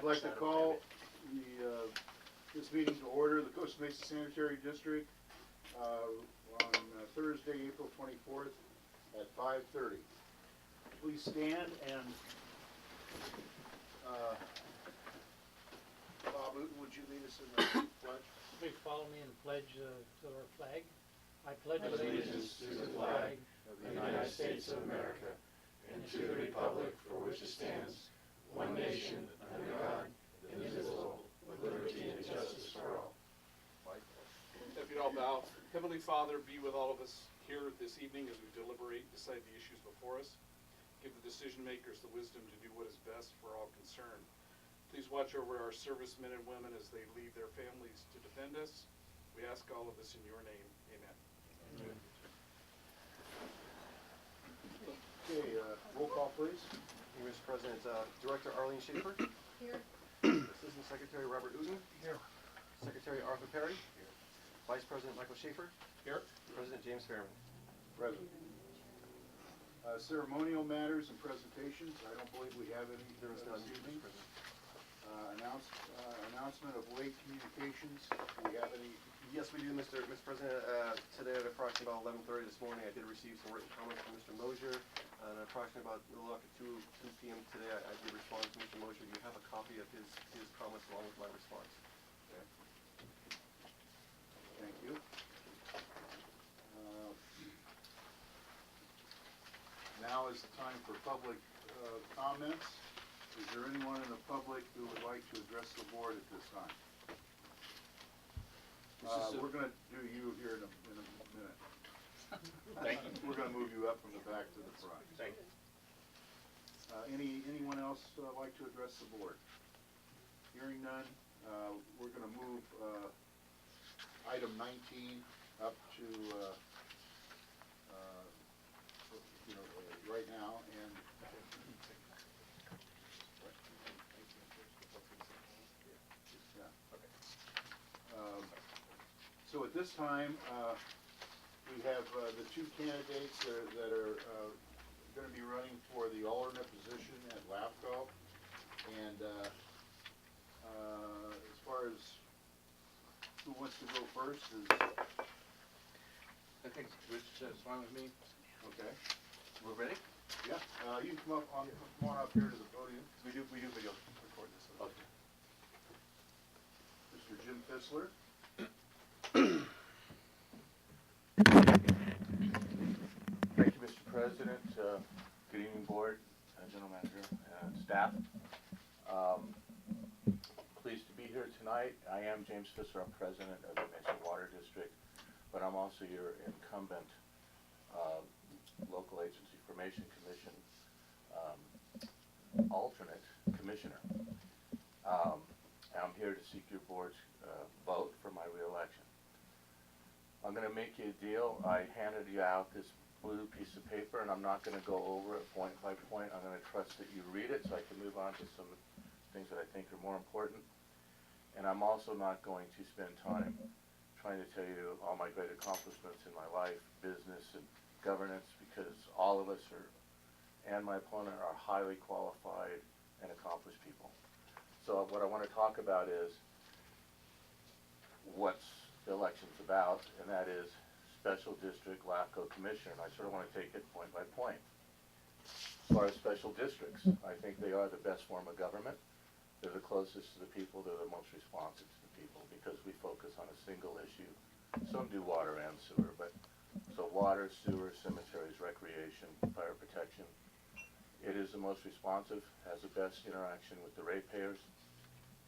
like to call this meeting to order, the Costa Mesa Sanitary District, on Thursday, April 24th at 5:30. Please stand and Bob, would you lead us in the pledge? Please follow me and pledge to our flag. I pledge allegiance to the flag of the United States of America and to the republic for which it stands, one nation, under God, indivisible, with liberty and justice for all. If you'd all bow. Heavenly Father, be with all of us here this evening as we deliberate and decide the issues before us. Give the decision makers the wisdom to do what is best for all concerned. Please watch over our servicemen and women as they leave their families to defend us. We ask all of this in your name. Amen. Amen. Okay, roll call, please. Mr. President, Director Arlene Schaefer. Here. Assistant Secretary Robert Uden. Here. Secretary Arthur Perry. Here. Vice President Michael Schaefer. Here. President James Fairman. Present. Ceremonial matters and presentations. I don't believe we have any There is none, this Mr. evening. President. Announcement of late communications. Do we have any? Yes, we do, Mr. President. Today at approximately about 11:30 this morning, I did receive some written comments from Mr. Mosier. And approximately about a little after 2 p.m. today, I did respond to Mr. Mosier. You have a copy of his comments along with my response. Okay. Thank you. Now is the time for public comments. Is there anyone in the public who would like to address the board at this time? We're going to do you here in a minute. Thank you. We're going to move you up from the back to the front. Thank you. Anyone else like to address the board? Hearing none, we're going to move item 19 up to right now, and so at this time we have the two candidates that are going to be running for the alternate position at LAFCO, and as far as who wants to go first is... I think Rich is fine with me. Okay. We're ready? Yeah. You can come on up here to the podium. We do video record this. Okay. Mr. Jim Fissler. Thank you, Mr. President. Good evening, Board, General Manager, and staff. Pleased to be here tonight. I am James Fissler. I'm President of the Mesa Water District, but I'm also your incumbent Local Agency Formation Commission alternate commissioner. I'm here to seek your board's vote for my re-election. I'm going to make you a deal. I handed you out this blue piece of paper, and I'm not going to go over it point by point. I'm going to trust that you read it so I can move on to some things that I think are more important. And I'm also not going to spend time trying to tell you all my great accomplishments in my life, business, and governance, because all of us and my opponent are highly qualified and accomplished people. So what I want to talk about is what the election's about, and that is Special District LAFCO Commissioner, and I sort of want to take it point by point. As far as special districts, I think they are the best form of government. They're the closest to the people, they're the most responsive to the people, because we focus on a single issue. Some do water and sewer, but so water, sewer, cemeteries, recreation, fire protection. It is the most responsive, has the best interaction with the ratepayers.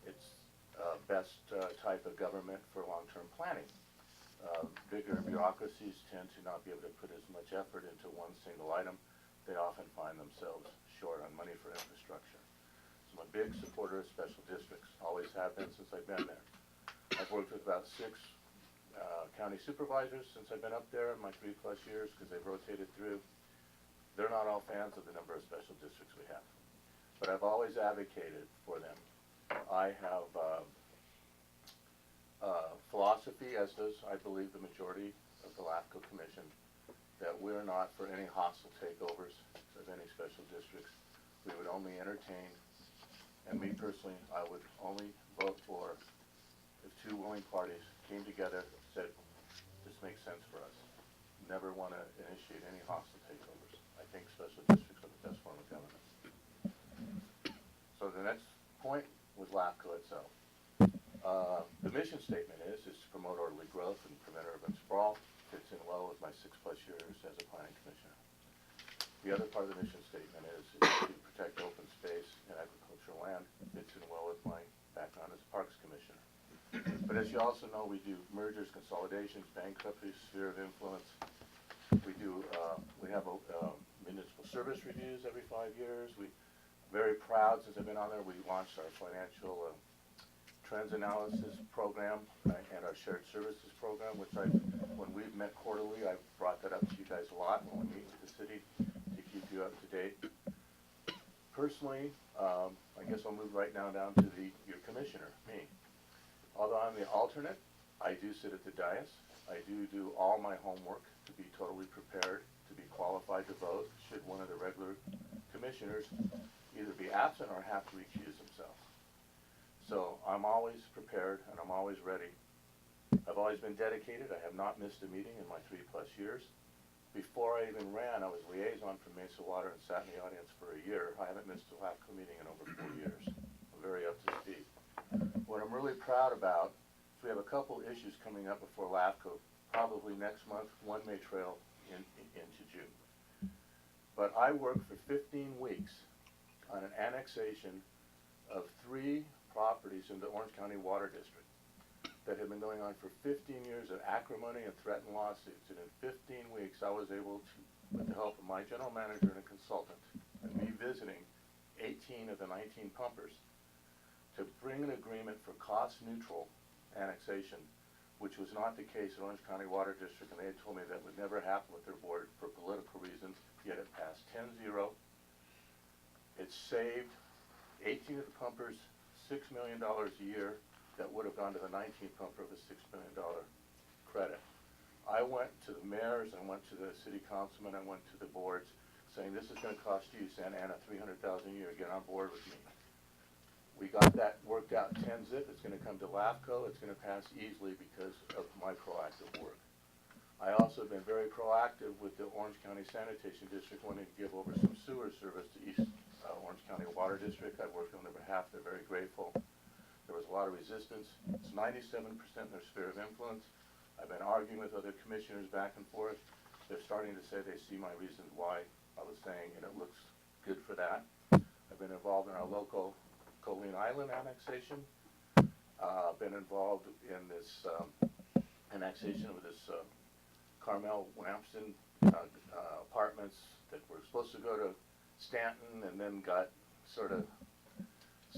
It's best type of government for long-term planning. Bigger bureaucracies tend to not be able to put as much effort into one single item. They often find themselves short on money for infrastructure. So I'm a big supporter of special districts, always have been since I've been there. I've worked with about 6 county supervisors since I've been up there in my 3+ years, because they've rotated through. They're not all fans of the number of special districts we have, but I've always advocated for them. I have philosophy, as does, I believe, the majority of the LAFCO Commission, that we're not for any hostile takeovers of any special districts. We would only entertain And me personally, I would only vote for if two willing parties came together, said, this makes sense for us. Never want to initiate any hostile takeovers. I think special districts are the best form of government. So the next point was LAFCO itself. The mission statement is to promote orderly growth and prevent urban sprawl. Fits in well with my 6+ years as a planning commissioner. The other part of the mission statement is to protect open space and agricultural land. Fits in well with my background as a parks commissioner. But as you also know, we do mergers, consolidations, bankruptcies, sphere of influence. We have municipal service reviews every 5 years. Very proud, since I've been on there, we launched our financial trends analysis program and our shared services program, which when we've met quarterly, I've brought that up to you guys a lot when we meet with the city to keep you up to date. Personally, I guess I'll move right now down to your commissioner, me. Although I'm the alternate, I do sit at the dais. I do all my homework to be totally prepared, to be qualified to vote, should one of the regular commissioners either be absent or have to recuse themselves. So I'm always prepared and I'm always ready. I've always been dedicated. I have not missed a meeting in my 3+ years. Before I even ran, I was liaison for Mesa Water and sat in the audience for a year. I haven't missed a LAFCO meeting in over 4 years. I'm very up to speed. What I'm really proud about is we have a couple issues coming up before LAFCO, probably next month. One may trail into June. But I worked for 15 weeks on an annexation of 3 properties in the Orange County Water District that had been going on for 15 years of acrimony and threatened lawsuits. And in 15 weeks, I was able to, with the help of my general manager and a consultant, and me visiting 18 of the 19 pumpers, to bring an agreement for cost-neutral annexation, which was not the case in Orange County Water District, and they had told me that would never happen with their board for political reasons, yet it passed 10-0. It saved 18 of the pumpers $6 million a year that would have gone to the 19th pumper with a $6 million credit. I went to the mayors, I went to the city councilmen, I went to the boards saying, this is going to cost you, Santa Ana, $300,000 a year, get on board with me. We got that worked out 10-zip, it's going to come to LAFCO, it's going to pass easily because of my proactive work. I also have been very proactive with the Orange County Sanitation District, wanting to give over some sewer service to East Orange County Water District. I worked on their behalf, they're very grateful. There was a lot of resistance. It's 97% in their sphere of influence. I've been arguing with other commissioners back and forth. They're starting to say they see my reasons why I was saying, and it looks good for that. I've been involved in our local Colleen Island annexation. Been involved in this annexation of this Carmel Lampson apartments that were supposed to go to Stanton and then got sort of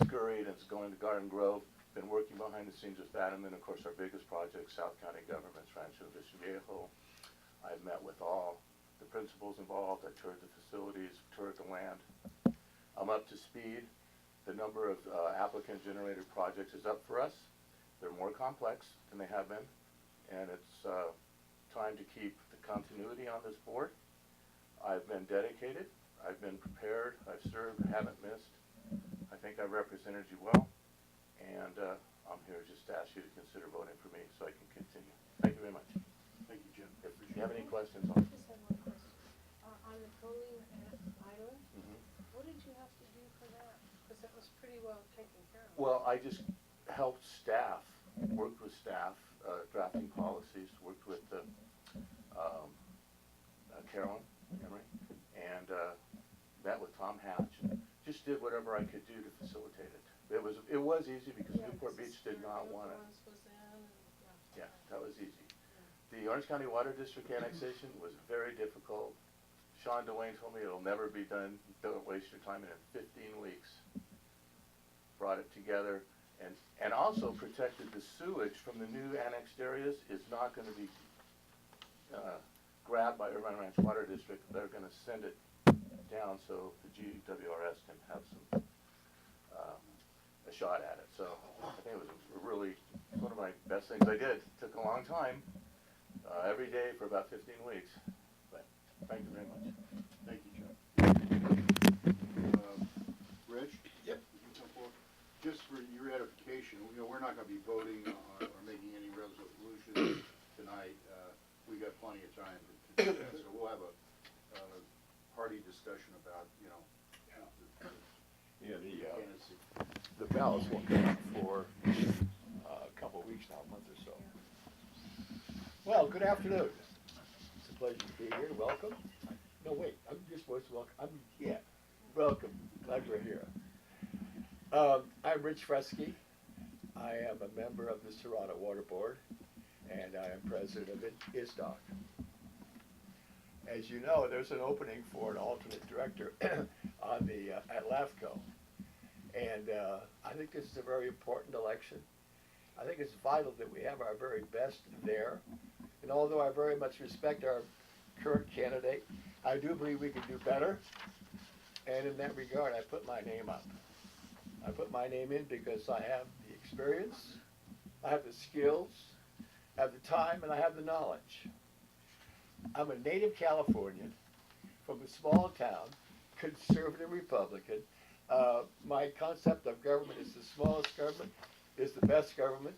scurried and it's going to Garden Grove. Been working behind the scenes with that, and then of course our biggest project, South County Government's Rancho Mission Viejo. I've met with all the principals involved. I toured the facilities, toured the land. I'm up to speed. The number of applicant-generated projects is up for us. They're more complex than they have been, and it's time to keep the continuity on this board. I've been dedicated. I've been prepared. I've served. Haven't missed. I think I represented you well, and I'm here just to ask you to consider voting for me so I can continue. Thank you very much. Thank you, Jim. If you have any questions on I just had one question. On the Colleen Island, what did you have to do for that? Because that was pretty well taken care of. Well, I just helped staff, worked with staff, drafting policies, worked with Carolyn Emery, and met with Tom Hatch, and just did whatever I could do to facilitate it. It was easy because Newport Beach did not want it. Yeah, that was easy. The Orange County Water District annexation was very difficult. Sean Dwayne told me it'll never be done, don't waste your time, and in 15 weeks brought it together and also protected the sewage from the new annexed areas is not going to be grabbed by Irvine Ranch Water District. They're going to send it down so the GWRS can have some a shot at it. So I think it was really one of my best things I did. Took a long time, every day for about 15 weeks. But thank you very much. Thank you, Jim. Rich? Yep. You can come forward. just for your edification, you know, we're not gonna be voting on, or making any resolutions tonight. We got plenty of time to do that, so we'll have a hearty discussion about, you know, the candidacy. The ballots won't come out for a couple of weeks now, a month or so. Well, good afternoon. It's a pleasure to be here. Welcome. No, wait, you're supposed to welcome. Welcome. Glad you're here. I'm Rich Fresky. I am a member of the Serrano Water Board, and I am president of ISDOC. As you know, there's an opening for an alternate director on the at LAFCO, and I think this is a very important election. I think it's vital that we have our very best there, and although I very much respect our current candidate, I do believe we can do better, and in that regard, I put my name up. I put my name in because I have the experience, I have the skills, I have the time, and I have the knowledge. I'm a native Californian from a small town, conservative Republican. My concept of government is the smallest government is the best government.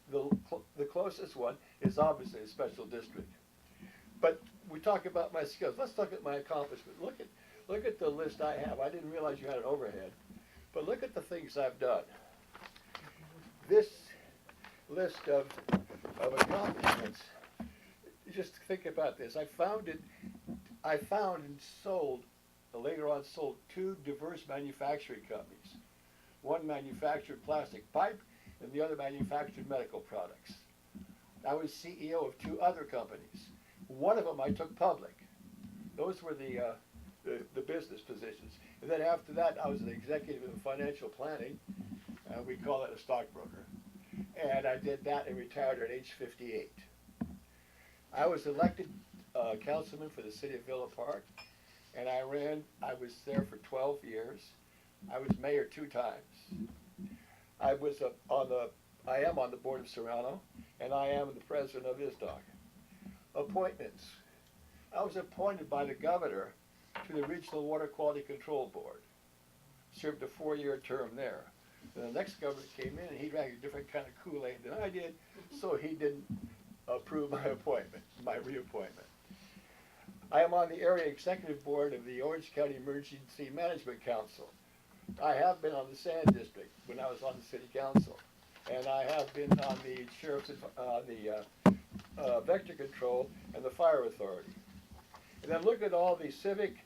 The closest one is obviously a special district. But we talk about my skills. Let's look at my accomplishment. Look at the list I have. I didn't realize you had an overhead. But look at the things I've done. This list of accomplishments, just think about this. I found and sold, later on sold 2 diverse manufacturing companies. One manufactured plastic pipe and the other manufactured medical products. I was CEO of 2 other companies. One of them I took public. Those were the business positions. And then after that, I was an executive in financial planning. We call it a stockbroker. And I did that and retired at age 58. I was elected councilman for the city of Villa Park, and I was there for 12 years. I was mayor 2 times. I am on the board of Serrano, and I am the president of ISDOC. Appointments. I was appointed by the governor to the Regional Water Quality Control Board. Served a 4-year term there. And the next governor came in and he drank a different kind of Kool-Aid than I did, so he didn't approve my reappointment. I am on the area executive board of the Orange County Emergency Management Council. I have been on the Sand District when I was on the city council, and I have been on the sheriff's, vector control and the fire authority. And then look at all the civic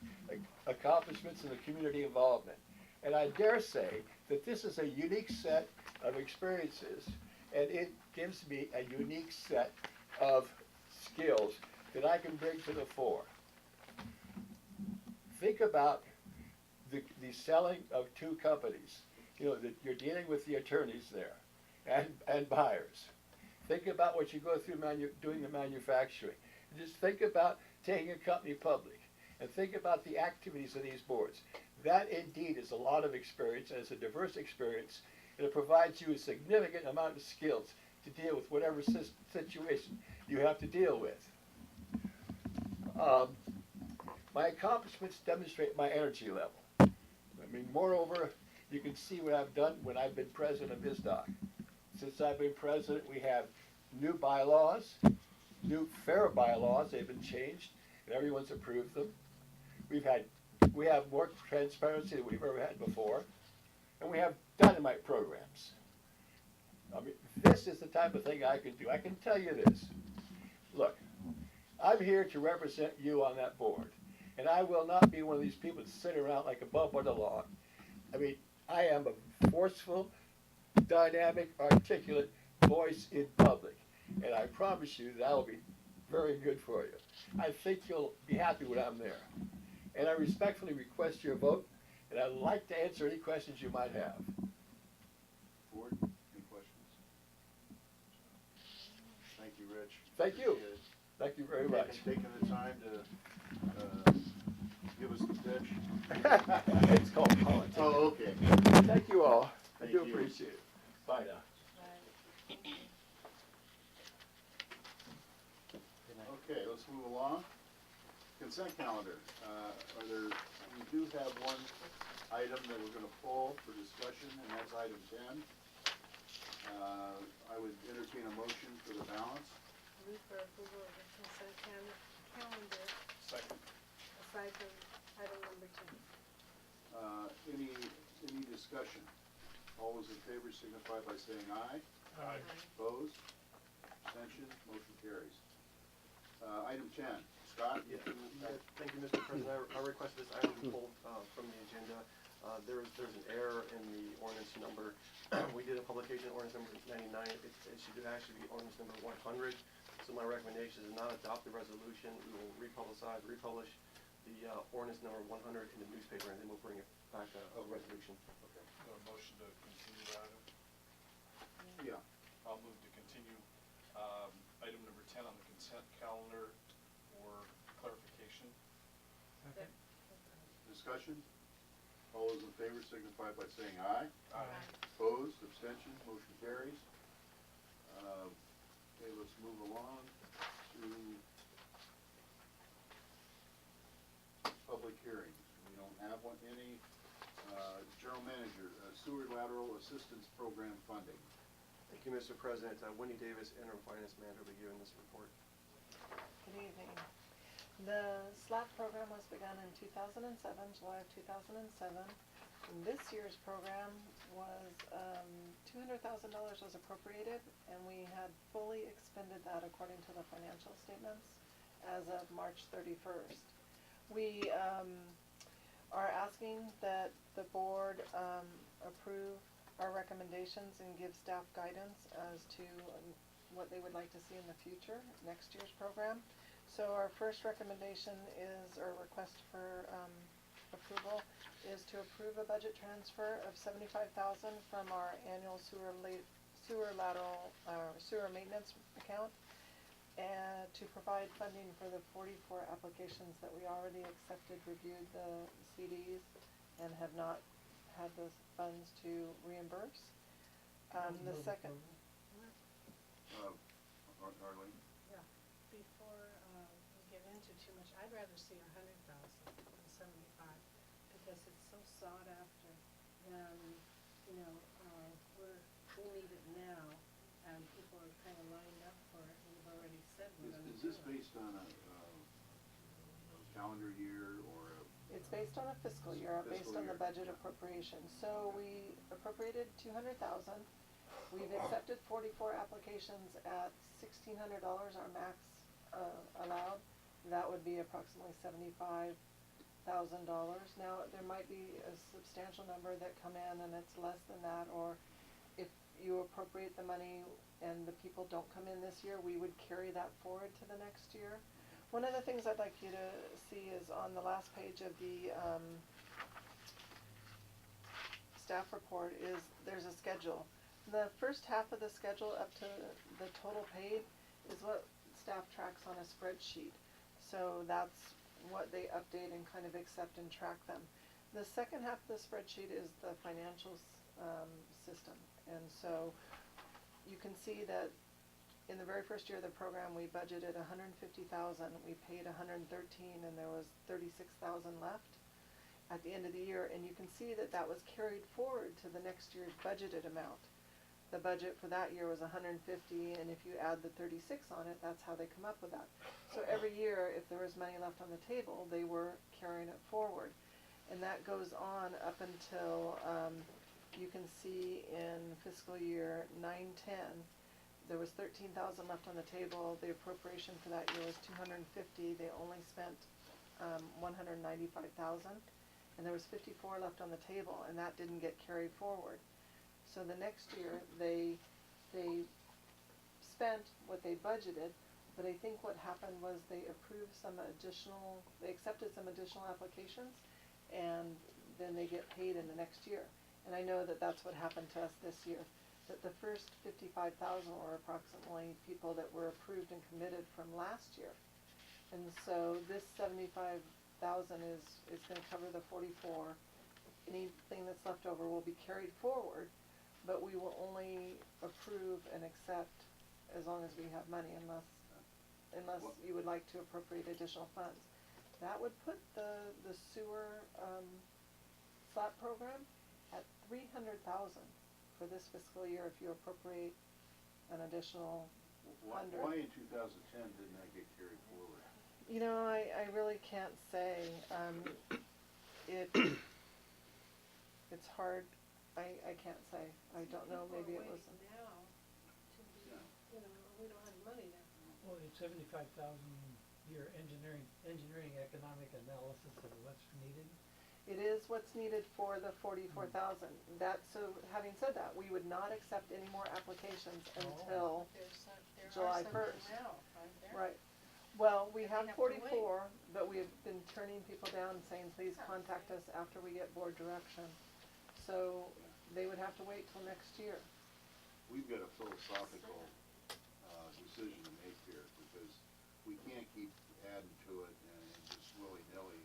accomplishments and the community involvement. And I dare say that this is a unique set of experiences, and it gives me a unique set of skills that I can bring to the fore. Think about the selling of 2 companies. You know, that you're dealing with the attorneys there and buyers. Think about what you go through doing the manufacturing. Just think about taking a company public, and think about the activities of these boards. That indeed is a lot of experience, and it's a diverse experience, and it provides you a significant amount of skills to deal with whatever situation you have to deal with. My accomplishments demonstrate my energy level. I mean, moreover, you can see what I've done when I've been president of ISDOC. Since I've been president, we have new bylaws, new fair bylaws. They've been changed, and everyone's approved them. We have more transparency than we've ever had before, and we have dynamite programs. I mean, this is the type of thing I can do. I can tell you this. Look, I'm here to represent you on that board, and I will not be one of these people that sit around like a bump on the lawn. I mean, I am a forceful, dynamic, articulate voice in public, and I promise you that will be very good for you. I think you'll be happy when I'm there. And I respectfully request your vote, and I'd like to answer any questions you might have. Board, any questions? Thank you, Rich. Thank you. Thank you very much. Taking the time to give us the pitch. It's called politics. Oh, okay. Thank you all. I Thank do you. appreciate it. Bye now. Okay, let's move along. Consent calendar. We do have one item that we're gonna pull for discussion, and that's item 10. I would entertain a motion for the balance. Move for approval of the consent calendar Second. aside from item number 10. Any discussion? All those in favor signify by saying aye. Aye. Opposed? Abstention? Motion carries. Item 10, Scott? Yeah, thank you, Mr. President. I request this item be pulled from the agenda. There's an error in the ordinance number. We did a publication, ordinance number 99. It should actually be ordinance number 100. So my recommendation is not adopt the resolution. We will republish the ordinance number 100 in the newspaper, and then we'll bring it back a resolution. Okay. A motion to continue the item? Yeah. I'll move to continue, item number 10 on the consent calendar for clarification. Second. Discussion? All those in favor signify by saying aye. Aye. Opposed? Abstention? Motion carries. Okay, let's move along to public hearings. We don't have any. General Manager, Sewer Lateral Assistance Program funding. Thank you, Mr. President. Wendy Davis, Interim Finance Manager, will be giving this report. Good evening. The SLAP program was begun in 2007, July of 2007. And this year's program was, $200,000 was appropriated, and we had fully expended that according to the financial statements as of March 31st. We are asking that the board approve our recommendations and give staff guidance as to what they would like to see in the future, next year's program. So our first recommendation is, or request for approval, is to approve a budget transfer of $75,000 from our annual sewer maintenance account, and to provide funding for the 44 applications that we already accepted, reviewed the CDs, and have not had those funds to reimburse. The second, Arlene? Before we get into too much, I'd rather see 100,000 than 75, because it's so sought after. Than, we need it now, and people are kind of lined up for it. We've already said we're going to Is do this it. based on a calendar year or a? it's based on a fiscal year, based on the budget appropriation. So we appropriated 200,000. We've accepted 44 applications at $1,600, our max allowed. That would be approximately $75,000. Now, there might be a substantial number that come in and it's less than that, or if you appropriate the money and the people don't come in this year, we would carry that forward to the next year. One of the things I'd like you to see is on the last page of the staff report is there's a schedule. The first half of the schedule up to the total paid is what staff tracks on a spreadsheet. So that's what they update and kind of accept and track them. The second half of the spreadsheet is the financial system. And so you can see that in the very first year of the program, we budgeted $150,000. We paid $113,000, and there was $36,000 left at the end of the year. And you can see that that was carried forward to the next year's budgeted amount. The budget for that year was $150,000, and if you add the $36,000 on it, that's how they come up with that. So every year, if there was money left on the table, they were carrying it forward. And that goes on up until, you can see in fiscal year 9-10, there was $13,000 left on the table. The appropriation for that year was $250,000. They only spent $195,000, and there was $54,000 left on the table, and that didn't get carried forward. So the next year, they spent what they budgeted, but I think what happened was they accepted some additional applications, and then they get paid in the next year. And I know that that's what happened to us this year, that the first 55,000 were approximately people that were approved and committed from last year. And so this 75,000 is gonna cover the 44. Anything that's left over will be carried forward, but we will only approve and accept as long as we have money, unless you would like to appropriate additional funds. That would put the sewer SLAP program at $300,000 for this fiscal year if you appropriate an additional Why 100. why in 2010 didn't that get carried forward? You know, I really can't say. It, it's hard. I can't say. I don't know. Maybe it was. People are waiting now to be, Yeah. you know, we don't have money now. Well, it's 75,000 year engineering economic analysis of what's needed. It is what's needed for the 44,000. So having said that, we would not accept any more applications until, There July are some 1st. now, aren't there? right. Well, we And they have have to wait. 44, but we have been turning people down saying, please contact us after we get board direction. So they would have to wait till next year. We've got a philosophical decision to make here, because we can't keep adding to it and just willy-nilly.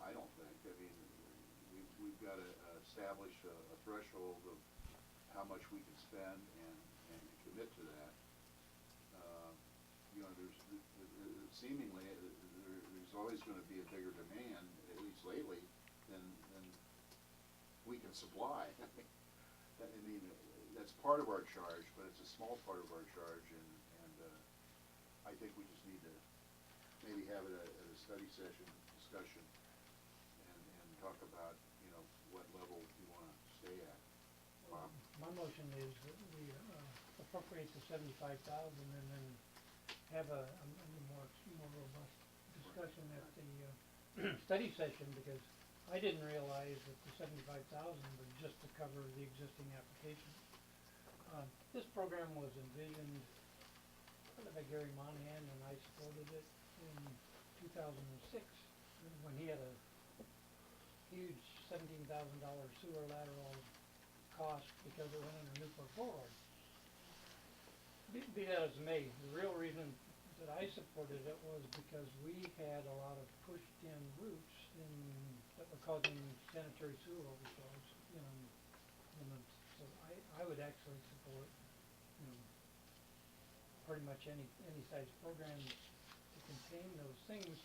I don't think. I mean, we've got to establish a threshold of how much we can spend and commit to that. You know, seemingly there's always going to be a bigger demand, at least lately, than we can supply. I mean, that's part of our charge, but it's a small part of our charge, and I think we just need to maybe have it at a study session discussion and talk about, you know, what level you want to stay at. Bob? My motion is that we appropriate the 75,000 and then have a more robust discussion at the study session, because I didn't realize that the 75,000 was just to cover the existing applications. This program was envisioned by Gary Monahan, and I supported it in 2006 when he had a huge $17,000 sewer lateral cost because it went under Newport Boulevard. Be that as it may, the real reason that I supported it was because we had a lot of pushed-in roots that were causing sanitary sewer overflows. So I would actually support, pretty much any size program to contain those things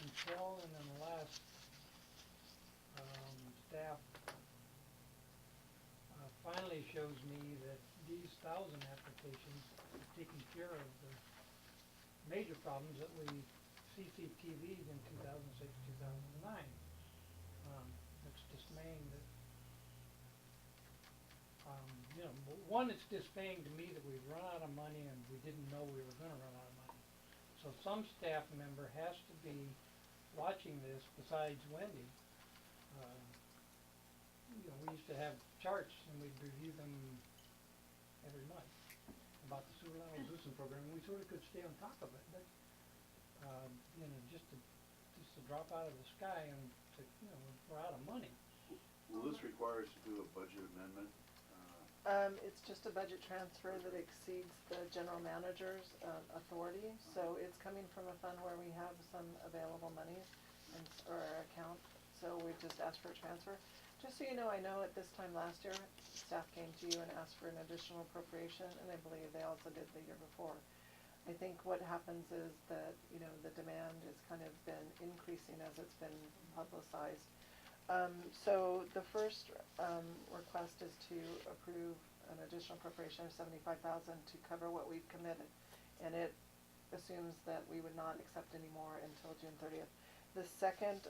until, and then the last staff finally shows me that these 1,000 applications are taking care of the major problems that we CCTV'd in 2006, 2009. It's dismaying that, one, it's dismaying to me that we've run out of money and we didn't know we were gonna run out of money. So some staff member has to be watching this besides Wendy. We used to have charts and we'd review them every month about the sewer lateral reducing program, and we sort of could stay on top of it, but, just to drop out of the sky and we're out of money. Will this require us to do a budget amendment? It's just a budget transfer that exceeds the general manager's authority, so it's coming from a fund where we have some available monies or account, so we've just asked for a transfer. Just so you know, I know at this time last year, staff came to you and asked for an additional appropriation, and I believe they also did the year before. I think what happens is that, the demand has kind of been increasing as it's been publicized. So the first request is to approve an additional appropriation of $75,000 to cover what we've committed, and it assumes that we would not accept any more until June 30th. The second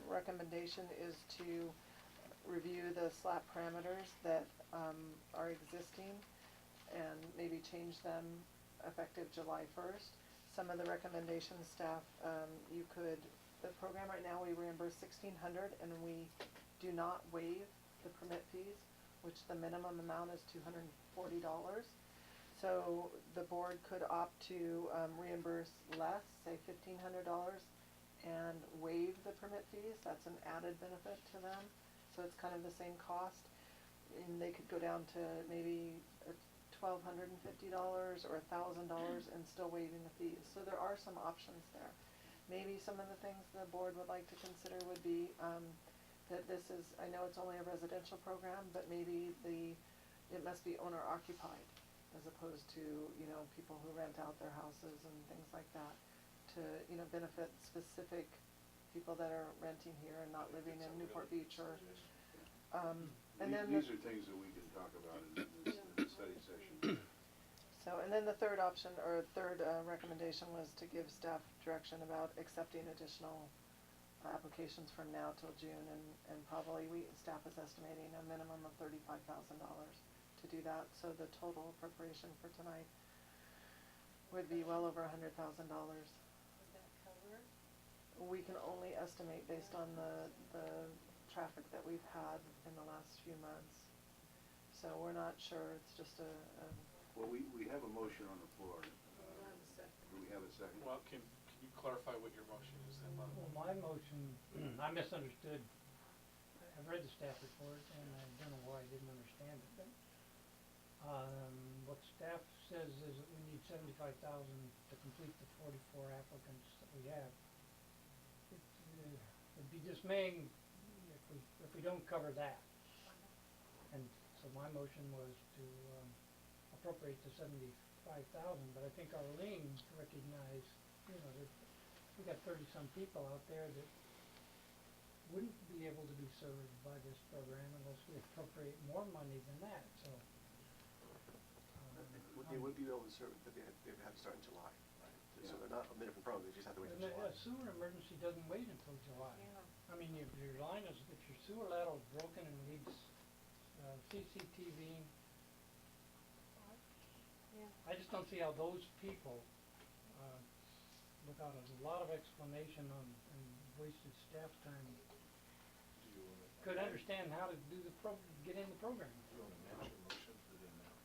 recommendation is to review the SLAP parameters that are existing and maybe change them effective July 1st. Some of the recommendations, staff, the program right now, we reimburse $1,600 and we do not waive the permit fees, which the minimum amount is $240. So the board could opt to reimburse less, say $1,500, and waive the permit fees. That's an added benefit to them. So it's kind of the same cost, and they could go down to maybe $1,250 or $1,000 and still waiving the fees. So there are some options there. Maybe some of the things the board would like to consider would be that this is, I know it's only a residential program, but maybe it must be owner occupied as opposed to, people who rent out their houses and things like that to, benefit specific people that are renting here and not living in Newport Beach or, and These then. these are things that we can talk about in the study session. So, and then the third option, or third recommendation was to give staff direction about accepting additional applications from now till June, and probably staff is estimating a minimum of $35,000 to do that, so the total appropriation for tonight would be well over $100,000. Would that cover? We can only estimate based on the traffic that we've had in the last few months. So we're not sure, it's just a Well, we have a motion on the floor. Not a second. Do we have a second? Well, can you clarify what your motion is then, Lon? Well, my motion, I misunderstood. I've read the staff report and I don't know why I didn't understand it, but, what staff says is that we need 75,000 to complete the 44 applicants that we have. It'd be dismaying if we don't cover that. And so my motion was to, appropriate the 75,000, but I think Arlene recognized, that we got 30-some people out there that wouldn't be able to be served by this program unless we appropriate more money than that, so. They would be able to serve, but they would have to start in July, right? So they're not a minute from problem, they just have to wait And until July. a sewer emergency doesn't wait until July. Yeah. I mean, if your line is, if your sewer lateral's broken and needs, CCTV, Yeah. I just don't see how those people, without a lot of explanation and wasted staff time, could understand how to do get in the program. You want to amend your motion, put it in there?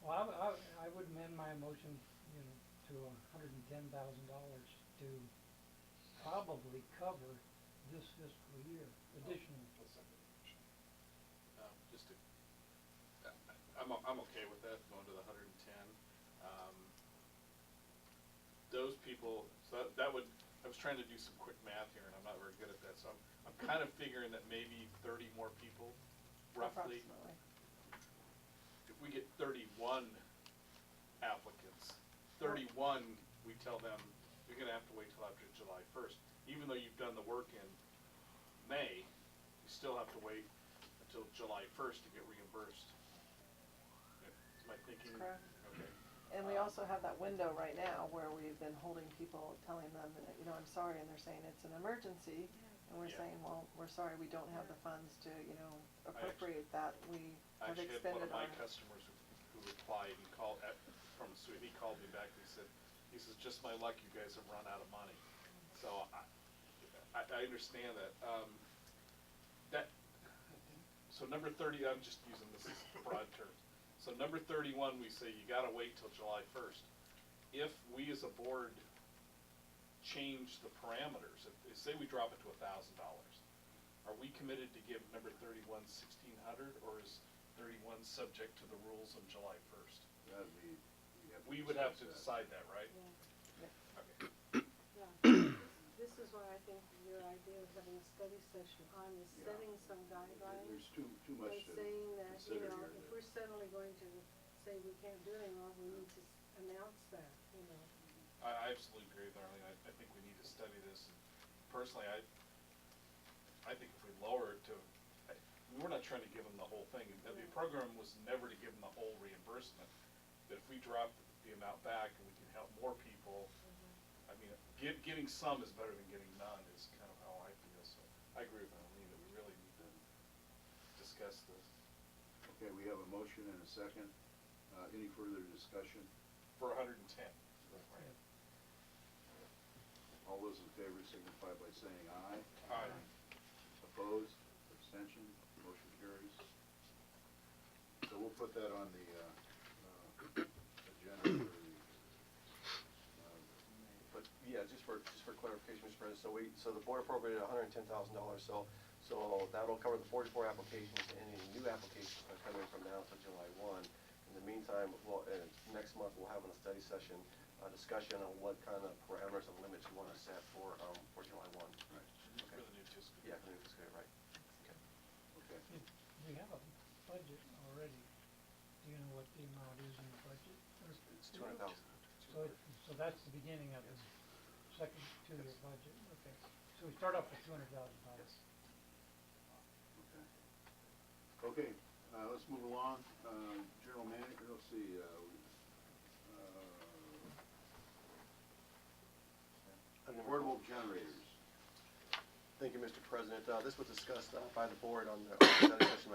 Well, I would amend my motion, to $110,000 to probably cover this fiscal year, additional. Just to, I'm okay with that, going to the 110. Those people, so that would, I was trying to do some quick math here, and I'm not very good at that, so I'm kind of figuring that maybe 30 more people, roughly. Approximately. If we get 31 applicants, 31, we tell them, you're gonna have to wait till after July 1st. Even though you've done the work in May, you still have to wait until July 1st to get reimbursed. Is my thinking? Correct. Okay. And we also have that window right now where we've been holding people, telling them, that, I'm sorry, and they're saying it's an emergency, and we're Yeah. saying, well, we're sorry, we don't have the funds to, appropriate that, we I have actually had one extended of my our. customers who replied, he called, from Sweden, he called me back and he says, just my luck, you guys have run out of money. So I understand that. So number 30, I'm just using this as broad terms. So number 31, we say you gotta wait till July 1st. If we as a board change the parameters, if say we drop it to $1,000, are we committed to give number 31 $1,600, or is 31 subject to the rules on July 1st? That'd be, We would have to discuss decide that, right? Yeah. Okay. Yeah. This is why I think your idea of having a study session on is Yeah. setting some that. guidelines. There's too much And to saying that, consider here. if we're suddenly going to say we can't do it anymore, we need to announce that, I absolutely agree with Arlene. I think we need to study this. And personally, I think if we lower it to, we're not trying to give them the whole thing. The program was never to give them the whole reimbursement. But if we drop the amount back and we can help more people, I mean, getting some is better than getting none is kind of how I feel. So I agree with Arlene that we really need to discuss this. Okay, we have a motion and a second. Any further discussion? For 110. Yeah. All those in favor signify by saying aye. Aye. Opposed, abstention, motion carries. So we'll put that on the agenda for the, But, yeah, just for clarification, Mr. President, so the board appropriated $110,000, so that'll cover the 44 applications, and any new applications that come in from now to July 1. In the meantime, next month, we'll have a study session, discussion on what kind of parameters and limits you want to set for July 1. right, For the new fiscal Yeah, year. for the new fiscal year, right. Okay. okay. We have a budget already. Do you know what the amount is in the budget? It's 200,000. So that's the beginning of it. second two-year budget, okay. So we start off with $200,000. Okay, let's move along. General manager, let's see, portable generators. Thank you, Mr. President. This was discussed by the board on the study session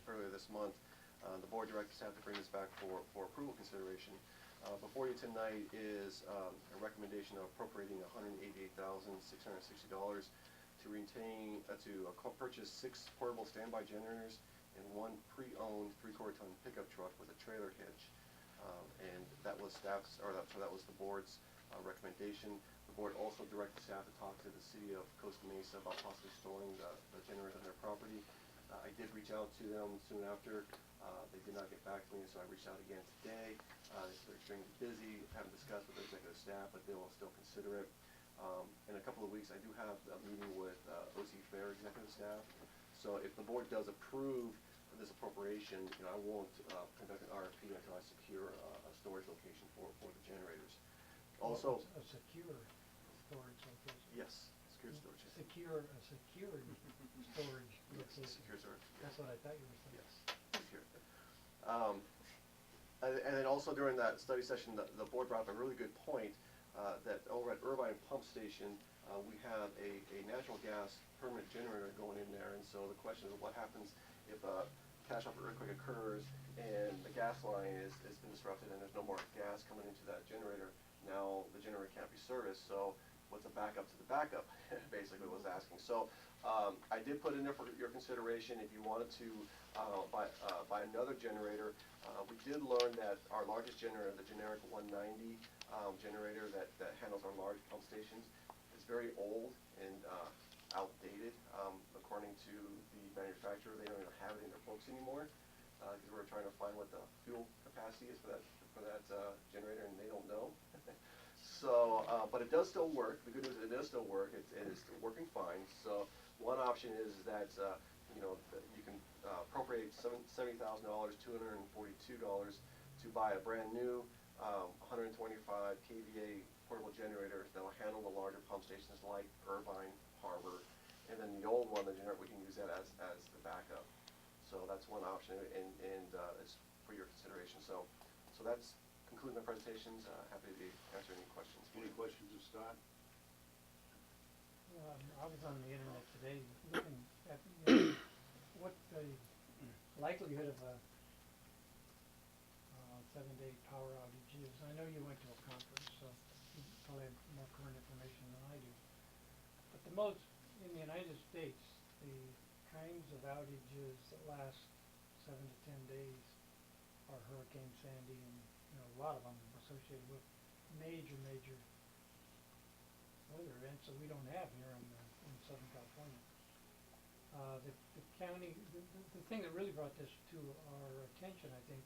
earlier this month. The board directed staff to bring this back for approval consideration. Before you tonight is a recommendation of appropriating $188,660 to purchase 6 portable standby generators and 1 pre-owned 3/4 ton pickup truck with a trailer hitch. And that was that was the board's recommendation. The board also directed staff to talk to the city of Costa Mesa about possibly storing the generators on their property. I did reach out to them soon after. They did not get back to me, so I reached out again today. They're extremely busy, haven't discussed with the executive staff, but they will still consider it. In a couple of weeks, I do have a meeting with OC Fair executive staff. So if the board does approve this appropriation, I won't conduct an RFP until I secure a storage location for the generators. Also, A secure storage location. yes, secure storage. A secured storage location. Secure storage. That's what I thought you were saying. Yes, secure. And then also during that study session, the board brought up a really good point, that over at Irvine Pump Station, we have a natural gas permanent generator going in there, and so the question is what happens if a catastrophic earthquake occurs and the gas line has been disrupted and there's no more gas coming into that generator. Now the generator can't be serviced, so what's a backup to the backup, basically was asking. So I did put in there for your consideration if you wanted to buy another generator. We did learn that our largest generator, the generic 190 generator that handles our large pump stations, is very old and outdated. According to the manufacturer, they don't even have it in their books anymore, because we're trying to find what the fuel capacity is for that generator, and they don't know. So, but it does still work. The good news is it does still work. It is still working fine. So one option is that you can appropriate $70,000, $242 to buy a brand new 125 kVA portable generator that will handle the larger pump stations like Irvine, Harbor, and then the old one, the generator, we can use that as the backup. So that's one option, and it's for your consideration. So that's concluding my presentations. Happy to answer any questions. Any questions of Scott? I was on the internet today looking at what the likelihood of a 7-day power outage is. I know you went to a conference, so you probably have more current information than I do. But the most, in the United States, the kinds of outages that last 7 to 10 days are Hurricane Sandy, and a lot of them associated with major weather events that we don't have here in Southern California. The county, the thing that really brought this to our attention, I think,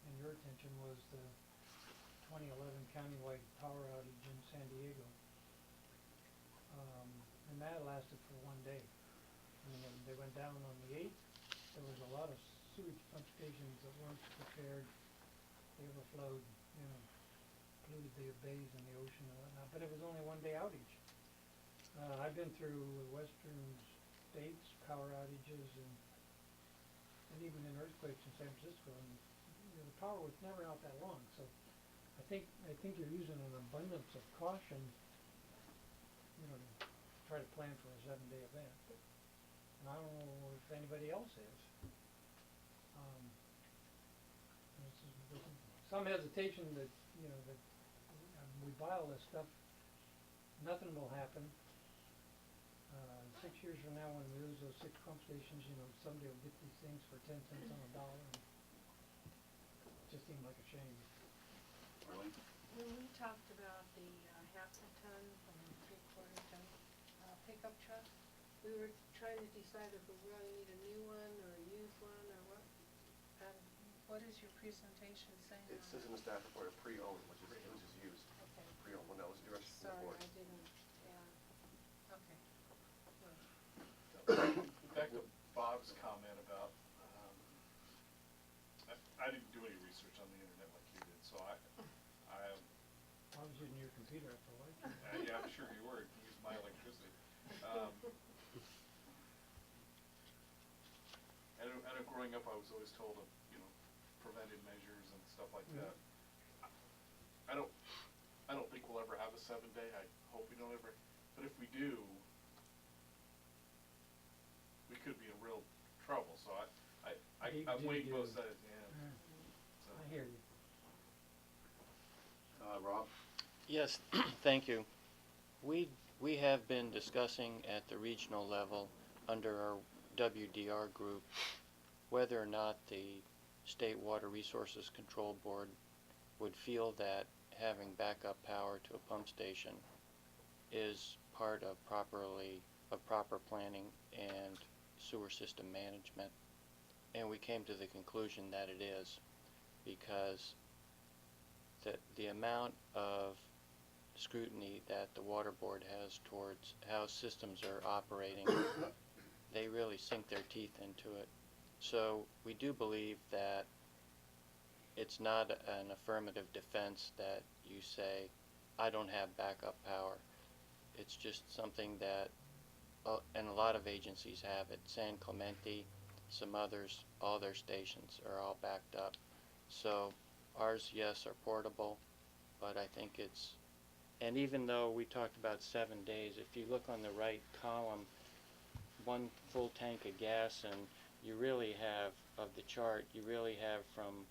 and your attention, was the 2011 countywide power outage in San Diego. And that lasted for 1 day. I mean, they went down on the 8th. There was a lot of sewage pump stations that weren't prepared. They overflowed, polluted the bays and the ocean and whatnot, but it was only 1 day outage. I've been through western states power outages and even in earthquakes in San Francisco, and the power was never out that long. So I think you're using an abundance of caution, to try to plan for a 7-day event. But, and I don't know if anybody else is. There's some hesitation that we buy all this stuff, nothing will happen. 6 years from now, when we lose those 6 pump stations, somebody will get these things for 10 cents on a dollar. And it just seemed like a shame. Arlene? When we talked about the half a ton and 3/4 ton pickup truck, we were trying to decide if we really need a new one or a used one or what. What is your presentation saying? It says in the staff report a pre-owned, which is used. Okay. Pre-owned, when that was directed from the Sorry, board. I didn't, okay. Back to Bob's comment about, I didn't do any research on the internet like you did, so I was using your computer at the light. Yeah, I'm sure you were, you used my electricity. And growing up, I was always told of, preventive measures and stuff like that. I don't think we'll ever have a 7-day, I hope we don't ever, but if we do, we could be in real trouble, so I'm weighing both sides, yeah. So. I hear you. Rob? Yes, thank you. We have been discussing at the regional level under our WDR group whether or not the State Water Resources Control Board would feel that having backup power to a pump station is part of proper planning and sewer system management. And we came to the conclusion that it is, because the amount of scrutiny that the water board has towards how systems are operating, they really sink their teeth into it. So we do believe that it's not an affirmative defense that you say, I don't have backup power. It's just something that, and a lot of agencies have it. San Clemente, some others, all their stations are all backed up. So ours, yes, are portable, but I think it's, and even though we talked about 7 days, if you look on the right column, one full tank of gas, and you really have, of the chart, you really have from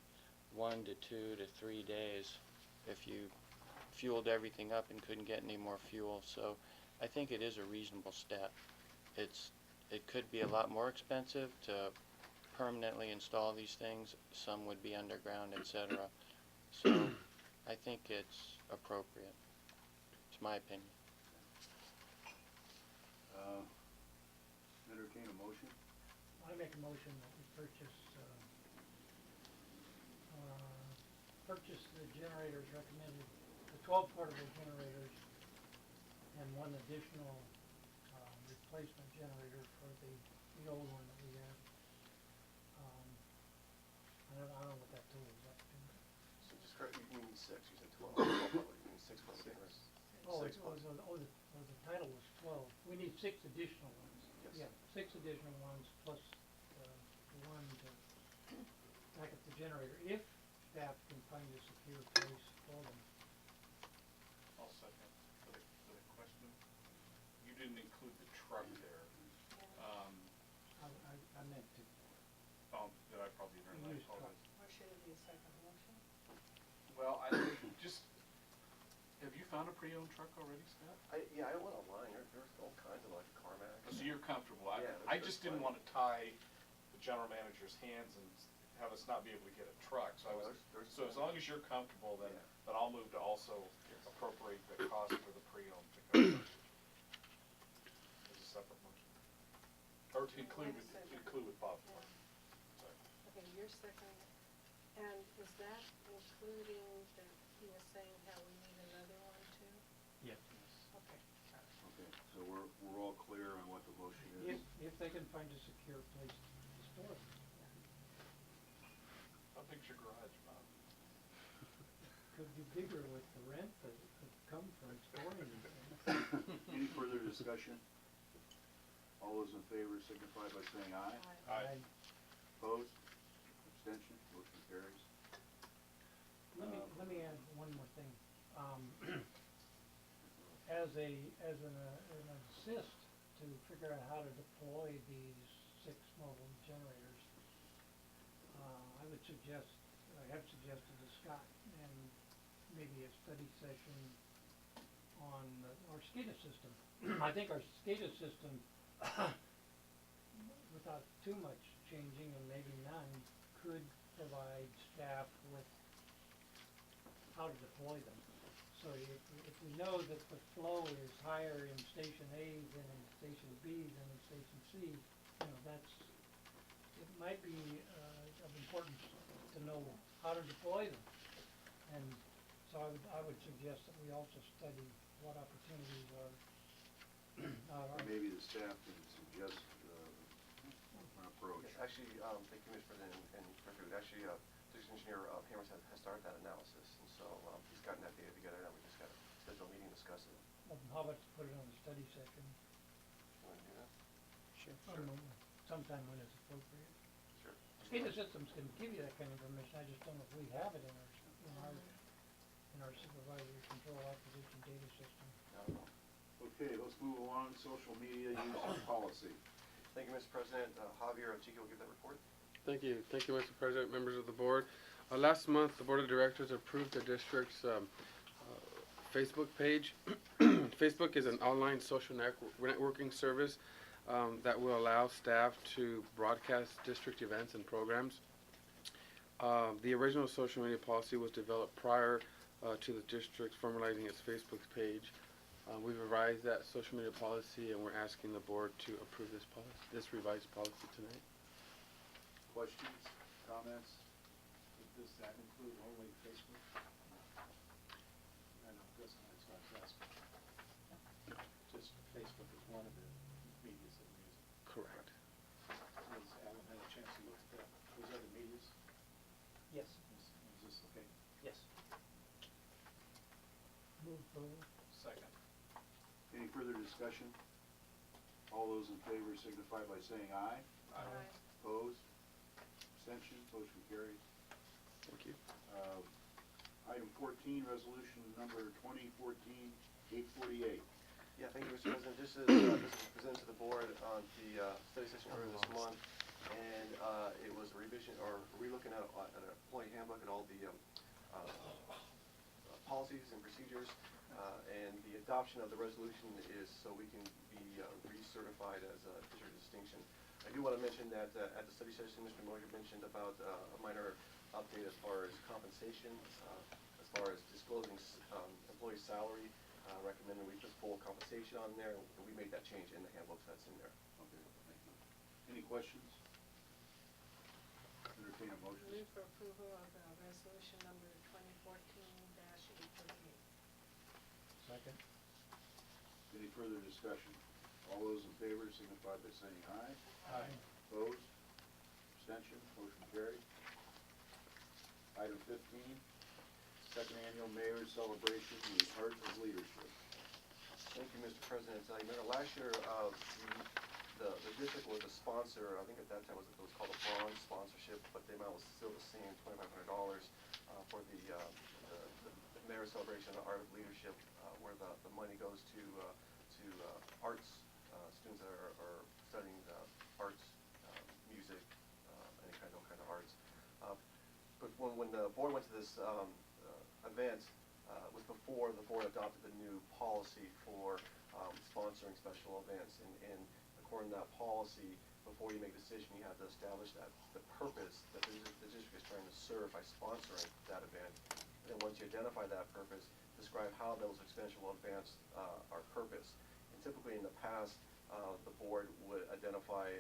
1 to 2 to 3 days if you fueled everything up and couldn't get any more fuel. So I think it is a reasonable step. It could be a lot more expensive to permanently install these things. Some would be underground, etc. So I think it's appropriate. It's my opinion. Entertain a motion? I make a motion that we purchase the generators recommended, the 12 portable generators, and one additional replacement generator for the old one that we have. I don't know what that total is up to. So just correct, you mean 6, you said 12. You mean 6 plus 6. Oh, Six plus. the title was 12. We need 6 additional ones. Yes. Yeah, 6 additional ones plus the one to back up the generator, if staff can find a secure place for them. I'll second for the question. You didn't include the truck there. I meant to. That I probably didn't. I Used truck. apologize. Or should it be a second motion? Well, have you found a pre-owned truck already, Scott? Yeah, I went online, there's all kinds of like CarMax. So you're comfortable. Yeah, I that's just didn't fine. want to tie the general manager's hands and have us not be able to get a truck. So so as long as you're comfortable, then I'll move to also appropriate the cost for the pre-owned to come as a separate motion. Or to include with Bob. Yeah. Sorry. Okay, you're second. And is that including that he was saying how we need another one too? Yes. Okay. Okay, so we're all clear on what the motion is? If they can find a secure place to store them. How big's your garage, Bob? Could be bigger with the rent that could come from storing these things. Any further discussion? All those in favor signify by saying aye. Aye. Opposed? Abstention? Motion carries. Let me add one more thing. As an assist to figure out how to deploy these 6 mobile generators, I would suggest, I have suggested to Scott, and maybe a study session on our SCADA system. I think our SCADA system, without too much changing, and maybe none, could provide staff with how to deploy them. So if we know that the flow is higher in station A than in station B than in station C, it might be of importance to know how to deploy them. And so I would suggest that we also study what opportunities are. Maybe the staff can suggest an approach. Yes, actually, thank you, Mr. President, and actually, District Engineer Hammers has started that analysis, and so he's gotten that data together, and we just got individual meeting, discuss it. How about to put it on the study session, You wanna do that? sometime when it's appropriate? Sure. SCADA systems can give you that kind of information, I just don't know if we have it in our supervisory control acquisition data system. Okay, let's move along, social media use policy. Thank you, Mr. President. Javier Chico will give that report. Thank you, Mr. President, members of the board. Last month, the Board of Directors approved the district's Facebook page. Facebook is an online social networking service that will allow staff to broadcast district events and programs. The original social media policy was developed prior to the district formalizing its Facebook page. We've revised that social media policy, and we're asking the board to approve this revised policy tonight. Questions, comments? Does that include only Facebook? I know, that's what I was asking. Just Facebook is one of the medias that we're using. Correct. Has Alan had a chance to look at those other medias? Yes. Is this okay? Yes. Move forward. Second. Any further discussion? All those in favor signify by saying aye. Aye. Opposed? Abstention? Motion carries. Thank you. Item 14, resolution number 2014-848. Yeah, thank you, Mr. President. This is presented to the board on the study session earlier this month, and it was a revision, or relooking at an employee handbook and all the policies and procedures, and the adoption of the resolution is so we can be recertified as a district distinction. I do want to mention that at the study session, Mr. Mosier mentioned about a minor update as far as compensation, as far as disclosing employee salary. Recommending we put full compensation on there, and we made that change in the handbook, so that's in there. Okay, thank you. Any questions? Entertain a motion. Move for approval of resolution number 2014-848. Second. Any further discussion? All those in favor signify by saying aye. Aye. Opposed? Abstention? Motion carried. Item 15, second annual mayor's celebration, the art of leadership. Thank you, Mr. President. You remember last year, the district was a sponsor. I think at that time it was called a bronze sponsorship, but the amount was still the same, $2,500 for the mayor's celebration of art of leadership, where the money goes to arts students that are studying arts, music, all kind of arts. But when the board went to this event, was before the board adopted the new policy for sponsoring special events. And according to that policy, before you make a decision, you have to establish that the purpose that the district is trying to serve by sponsoring that event. And then once you identify that purpose, describe how those special events are purposed. And typically in the past, the board would identify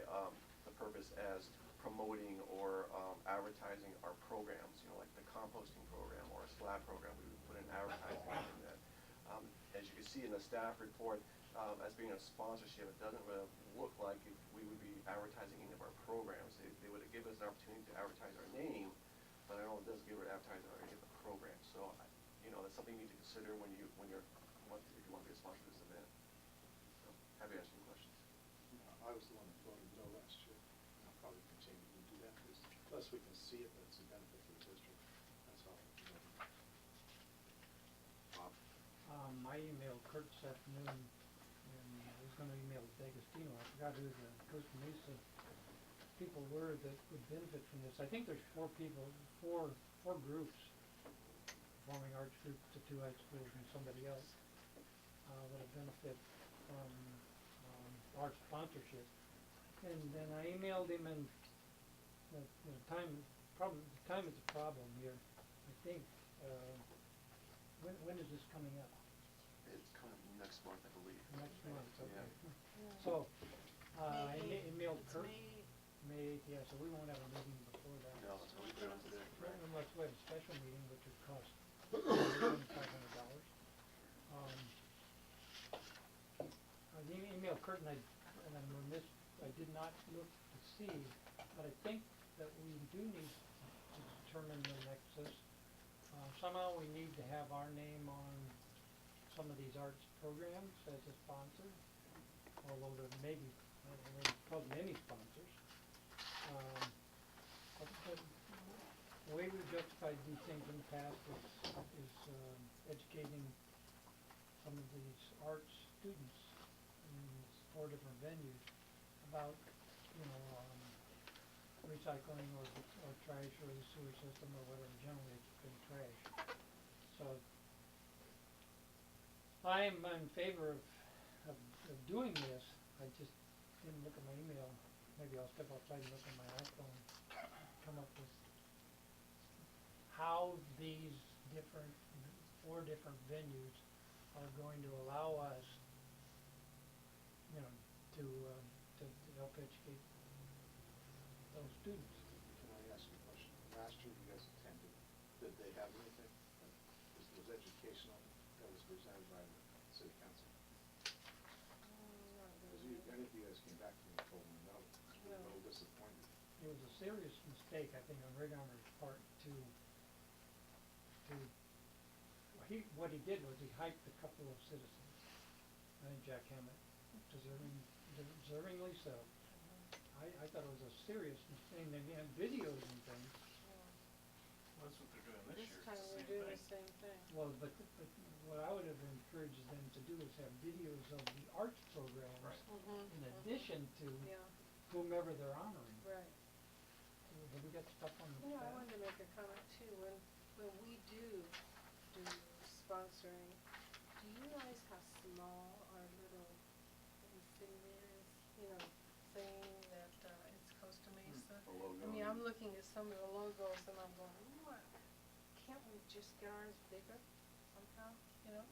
the purpose as promoting or advertising our programs, like the composting program or a slab program. We would put in advertising in that. As you can see in the staff report, as being a sponsorship, it doesn't really look like we would be advertising any of our programs. They would give us an opportunity to advertise our name, but I don't know if it does give it advertising or any of the programs. So, that's something you need to consider if you want to be a sponsor of this event. So, happy to answer any questions. I was the one that voted no last year. I'll probably continue to do that, because plus we can see it, but it's a benefit to the district. That's all. Bob? I emailed Kurt this afternoon, and I was gonna email D'Agostino. I forgot who the Costa Mesa people were that would benefit from this. I think there's four groups, performing arts group, the two high schools, and somebody else, that'll benefit from art sponsorship. And then I emailed him, and the time is a problem here. I think, when is this coming up? It's coming next month, I believe. Next month, okay. Yeah. So, I May 8th. emailed It's Kurt, May 8th, yeah, so we won't have a meeting before that. No, that's what we put on today. Unless we have a special meeting, which would cost $500. I emailed Kurt, and I'm remiss, I did not look to see, but I think that we do need to determine the nexus. Somehow we need to have our name on some of these arts programs as a sponsor, although there may be, I don't know, probably many sponsors. But the way we've justified these things in the past is educating some of these arts students in 4 different venues about, recycling or trash or the sewer system or whatever. Generally it's been trash. So I'm in favor of doing this. I just didn't look at my email. Maybe I'll step outside and look at my iPhone, come up with how these 4 different venues are going to allow us, to help educate those students. Can I ask you a question? Last year you guys attended, did they have anything? Was educational that was presented by the city council? Because any of you guys came back to me and told me no. I was a little disappointed. It was a serious mistake, I think, on Rig Honor's part what he did was he hyped a couple of citizens. I think Jack Hammett, deservingly so. I thought it was a serious mistake. They had videos and things. Well, that's what they're doing this year. This time It's we're the doing same the thing. same thing. Well, but what I would have encouraged them to do is have videos of the arts programs Right. in addition to Yeah, whomever they're honoring. right. Have we got stuff on You know, I that? wanted to make a comment too, when we do sponsoring, do you realize how small our little city is? Saying that, it's Costa Mesa. The logo. I mean, I'm looking at some of the logos and I'm going, what, can't we just get ours bigger somehow, Well,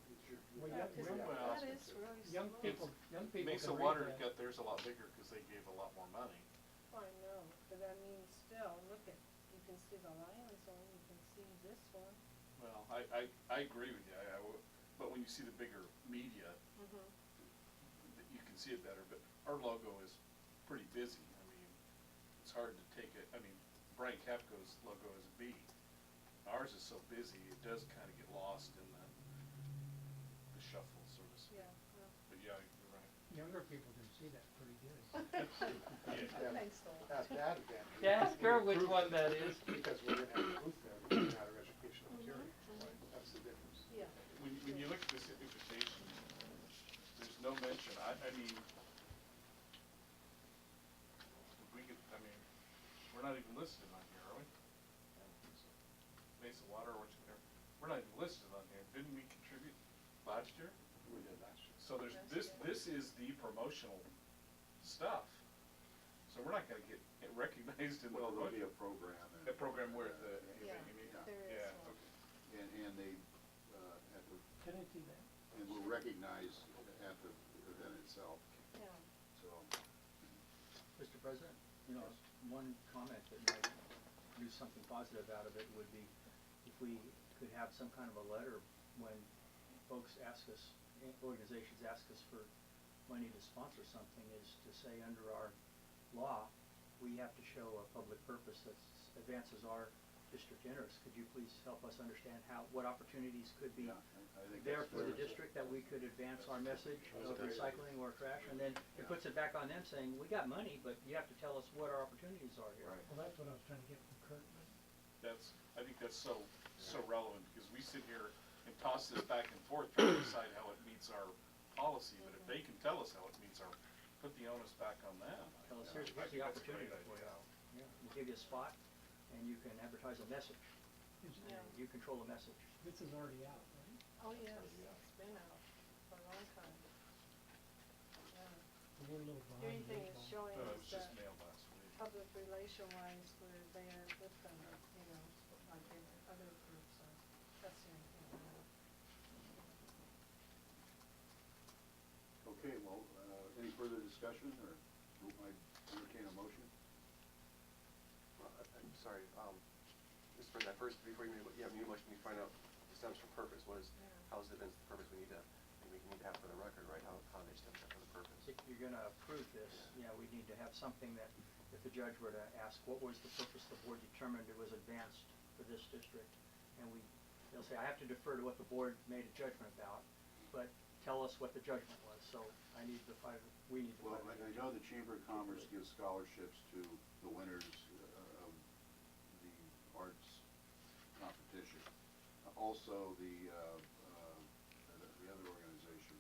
Yeah, young- 'cause young- that is really Young small. people Mesa can read Water that. got theirs a lot bigger because they gave a lot more money. I know, but I mean, still, look at, you can see the Lions one, you can see this one. Well, I agree with you, but when you see the bigger media, you can see it better, but our logo is pretty busy. I mean, it's hard to take it, Brian Capco's logo is a B. Ours is so busy, it does kind of get lost in the shuffle, so to speak. Yeah, But yeah, you're right. Younger people can see that pretty good. Thanks, Noel. That's bad again. Ask her which one that is. Because we're gonna have a booth there, we're gonna have educational material. That's the difference. Yeah. When you look at this invitation, there's no mention, we're not even listed on here, are we? Mesa Water, we're not even listed on here. Didn't we contribute last year? We did last year. So there's, this is the promotional stuff. So we're not gonna get recognized in the Well, there'll be promotion. a program. A program where the, Yeah, you mean, there is yeah, one. okay. And they, at the, Can I see that? and we'll recognize at the event itself, Yeah. so. Mr. President, one comment that might do something positive out of it would be if we could have some kind of a letter when folks ask us, organizations ask us for money to sponsor something, is to say under our law, we have to show a public purpose that advances our district interests. Could you please help us understand what opportunities could be Yeah, I think there that's for the fair. district that we could advance our message of recycling or trash, and then it puts it back on them saying, we got money, but you have to tell us what our opportunities are here. Right. Well, that's what I was trying to get from Kurt, but I think that's so relevant, because we sit here and toss this back and forth trying to decide how it meets our policy, but if they can tell us how it meets put the onus back on them. Tell us, I here's think the that's a opportunity great for idea. you. Yeah, we'll give you a spot, and you can advertise a message. Yeah. And you control the message. this is already out, right? Oh, yes, it's been out for a long time. Yeah. We're a little The behind. only thing the eight it's ball. showing It is was just that mailed last week. public relation wise, we're there with them, like in other groups, so that's the only thing. Okay, well, any further discussion, or who might entertain a motion? I'm sorry, Mr. President, first, before you make, you motion, you find out the stems from purpose, how is the events the purpose we need to have for the record, right, how they stem for the purpose? If you're gonna approve this, we need to have something that, if the judge were to ask, what was the purpose the board determined it was advanced for this district? And they'll say, I have to defer to what the board made a judgment about, but tell us what the judgment was, so we need to Well, find. I know the Chamber of Commerce gives scholarships to the winners of the arts competition. Also, the other organization,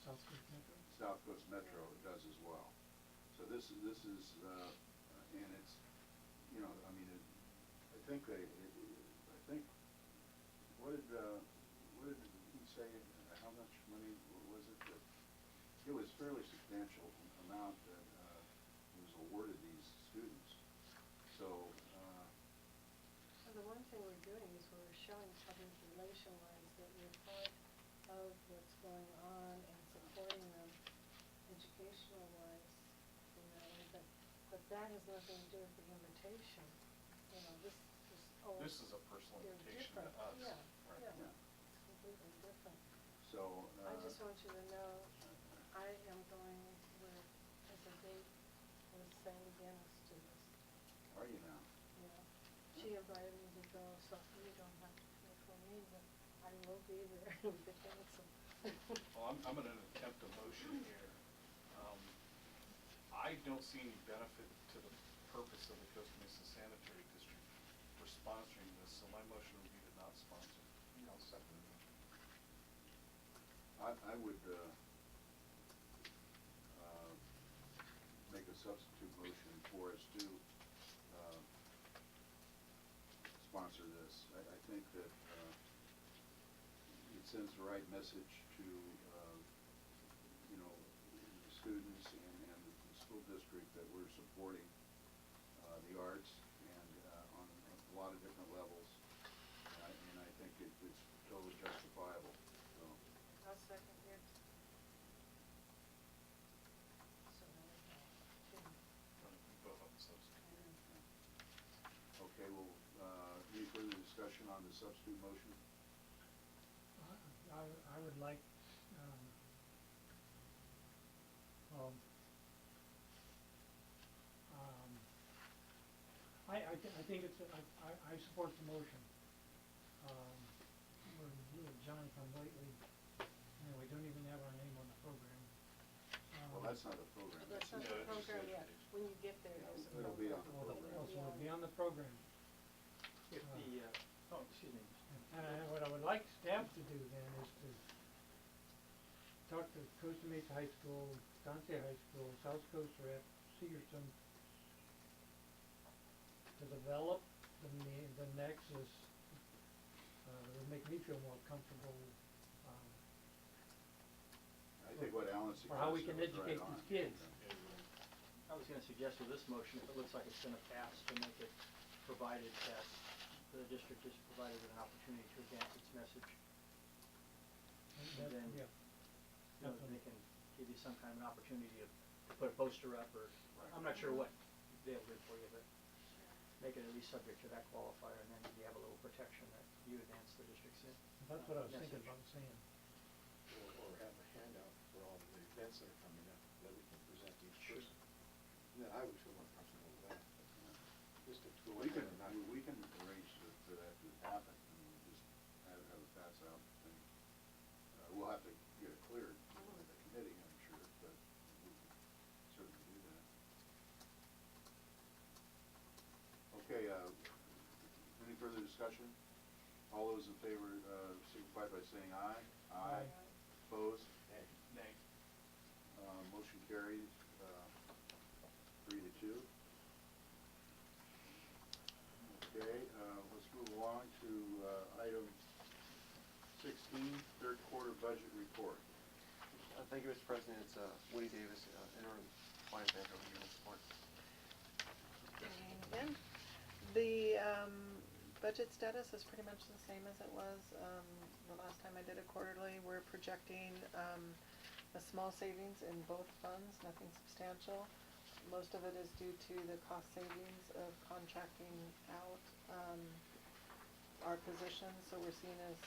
South Coast Metro? South Coast Metro, does as well. So this is, and it's, you know, I mean, I think what did he say, how much money was it that, it was fairly substantial amount that, was awarded these students. So, Well, the one thing we're doing is we're showing public relation-wise that we're part of what's going on and supporting them educational-wise in that way, but that has nothing to do with the invitation. You know, this is all. This is a personal they're invitation to different. us. Yeah, Right. yeah, yeah, it's completely different. so, I just want you to know, I am going with, as a date, with Sally Guinness to this, are you now? you know. She invited me to go, so you don't have to pay for me, but I will be there if it cancels. Well, I'm gonna attempt a motion here. I don't see any benefit to the purpose of the Costa Mesa Sanitary District for sponsoring this, so my motion would be to not sponsor. I'll second that. I would, make a substitute motion for us to, sponsor this. I think that, it sends the right message to, you know, the students and the school district that we're supporting, the arts and, on a lot of different levels. And I think it's totally justifiable, so. I'll second it. So there we go. Both of them substitute. Okay, well, any further discussion on the substitute motion? I would like, well, I think it's, I support the motion. We're John come lately, anyway, don't even have our name on the program. Well, that's not a program. That's not the program yet. When you get there, there's a program. It'll be on the Well, program. so it'll be on the program. If the, excuse me, And what I would like staff to do then is to talk to Costa Mesa High School, Dante High School, South Coast Rep, Segerson, to develop the nexus, that would make me feel more comfortable, I think what Alan suggested for how we can was educate right on. these kids. I was gonna suggest with this motion, if it looks like it's gonna pass, to make it provided that the district is provided with an opportunity to advance its message. And then, yeah, You know, they can give you some kind of an opportunity to put a poster up, or, I'm not sure what they'll do for you, but make it at least subject to that qualifier, and then you have a little protection that you advance the district's in. that's what I was thinking message. about saying. Or have a handout for all the events that are coming up that we can present to each Sure. person. And then I would feel more comfortable with that. Just to go We ahead can, and not. we can arrange for that to happen. I mean, just have a pass out thing. We'll have to get it cleared with the committee, I'm sure, but we can certainly do that. Okay, any further discussion? All those in favor, signify by saying aye. Aye. Opposed? Nay. Motion carries, 3-2. Okay, let's move along to, item 16, third quarter budget report. Thank you, Mr. President. It's Woody Davis, interim finance manager of Human Support. Again, the budget status is pretty much the same as it was the last time I did it quarterly. We're projecting a small savings in both funds, nothing substantial. Most of it is due to the cost savings of contracting out our positions, so we're seeing as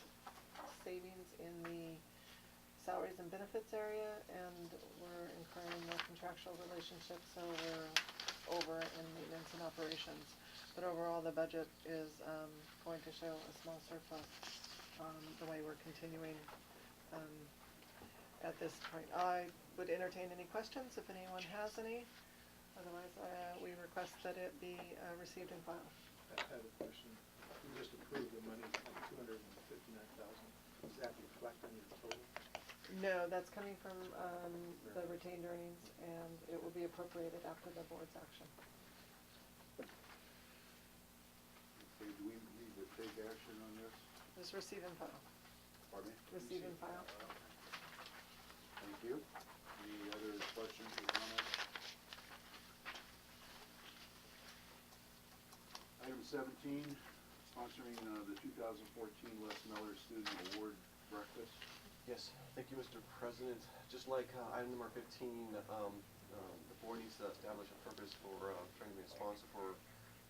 savings in the salaries and benefits area, and we're incurring more contractual relationships, so we're over in maintenance and operations. But overall, the budget is going to show a small surplus, the way we're continuing at this point. I would entertain any questions if anyone has any. Otherwise, we request that it be received and filed. I have a question. You just approved the money, $259,000. Does that reflect on your total? No, that's coming from the retained earnings, and it will be appropriated after the board's action. Okay, do we need to take action on this? Just receive and file. Pardon me? Receive and file. Thank you. Any other questions or comments? Item 17, sponsoring the 2014 Les Miller Student Award Breakfast. Yes, thank you, Mr. President. Just like item number 15, the board needs to establish a purpose for trying to be a sponsor for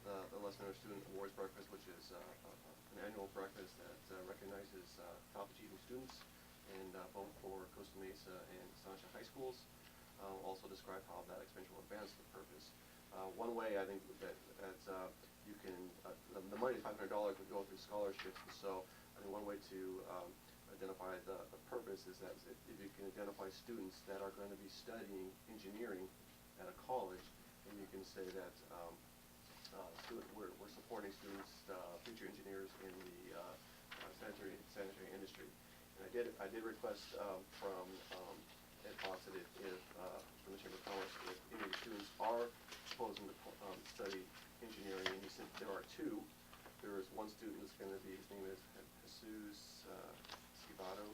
the Les Miller Student Awards Breakfast, which is an annual breakfast that recognizes top achieving students in both for Costa Mesa and Sanitary high schools. Also describe how that expenditure will advance the purpose. One way I think that you can, the money, $500, would go through scholarships, and so I think one way to identify the purpose is that if you can identify students that are going to be studying engineering at a college, and you can say that we're supporting students, future engineers in the sanitary industry. And I did request from Ed Fawcett if from the Chamber of Commerce if any of the students are proposing to study engineering, and he said there are two. There is one student that's going to be, his name is Jesus Escobedo,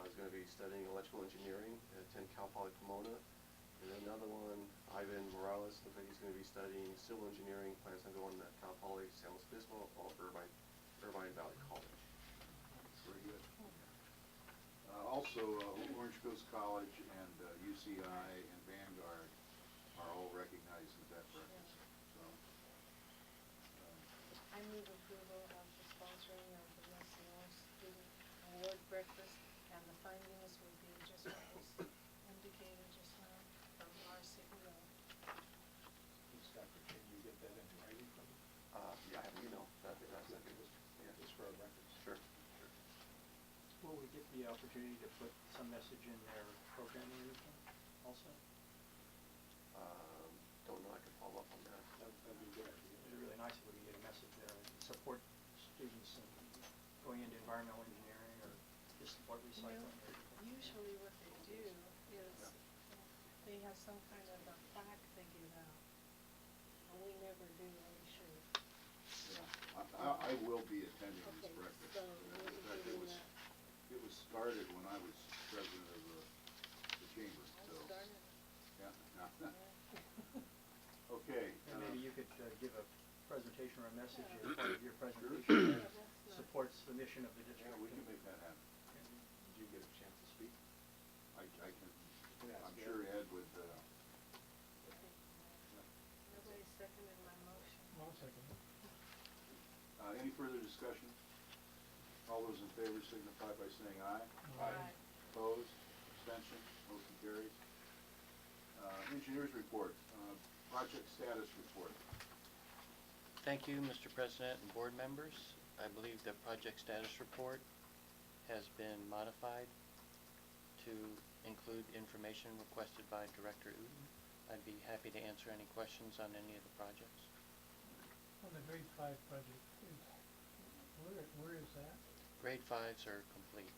is going to be studying electrical engineering at Cal Poly Pomona. And then another one, Ivan Morales, looks like he's going to be studying civil engineering, plans on going to Cal Poly San Luis Obispo or Irvine Valley College. Very good. Also, Orange Coast College and UCI and Vanguard are all recognized at that breakfast. So, I move approval of the sponsoring of the Les Miller Student Award Breakfast, and the findings would be just what was indicated just now from our CEO. Inspector, can you get that in writing from me? Yeah, I have an email. That's good. Yeah. Just for our records. Sure. Will we get the opportunity to put some message in their program or anything also? Don't know, I could follow up on that. That'd be a good idea. It'd be really nice if we could get a message there, support students in going into environmental engineering or just support recycling or anything. Usually what they do is they have some kind of a plaque they give out, and we never do, we should. yeah, I will be attending this Okay, breakfast. so In we'll be fact, doing that. it was started when I was president of the chamber, so. Started. Yeah. Okay. And maybe you could give a presentation or a message as part of your Sure. presentation that That's supports the mission of the district. Yeah, we can make that happen. Did you get a chance to speak? I can, Yeah, I'm yeah. sure Ed would, Nobody seconded my motion. I'll second it. any further discussion? All those in favor signify by saying aye. Aye. Opposed, abstention, motion carries. Engineers report, project status report. Thank you, Mr. President and board members. I believe the project status report has been modified to include information requested by Director Uten. I'd be happy to answer any questions on any of the projects. On the grade 5 project, where is that? Grade 5s are complete.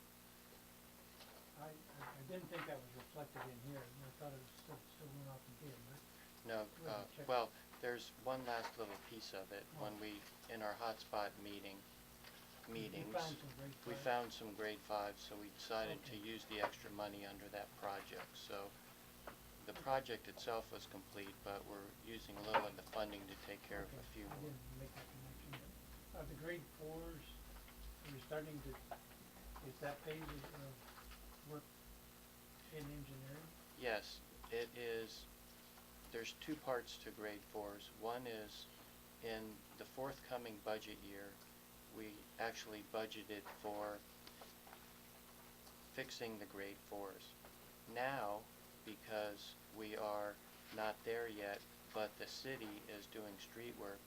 I didn't think that was reflected in here, and I thought it was still going off the bid, but No, we haven't checked. well, there's one last little piece of it. When we, in our hotspot meetings, You found some grade we 5? found some grade 5s, so we decided to Okay. use the extra money under that project. So the project itself was complete, but we're using a little of the funding to take care of a few I more. didn't make that connection, but the grade 4s, are we starting to, is that phase of work in engineering? Yes, it is. There's two parts to grade 4s. One is in the forthcoming budget year, we actually budgeted for fixing the grade 4s. Now, because we are not there yet, but the city is doing street work,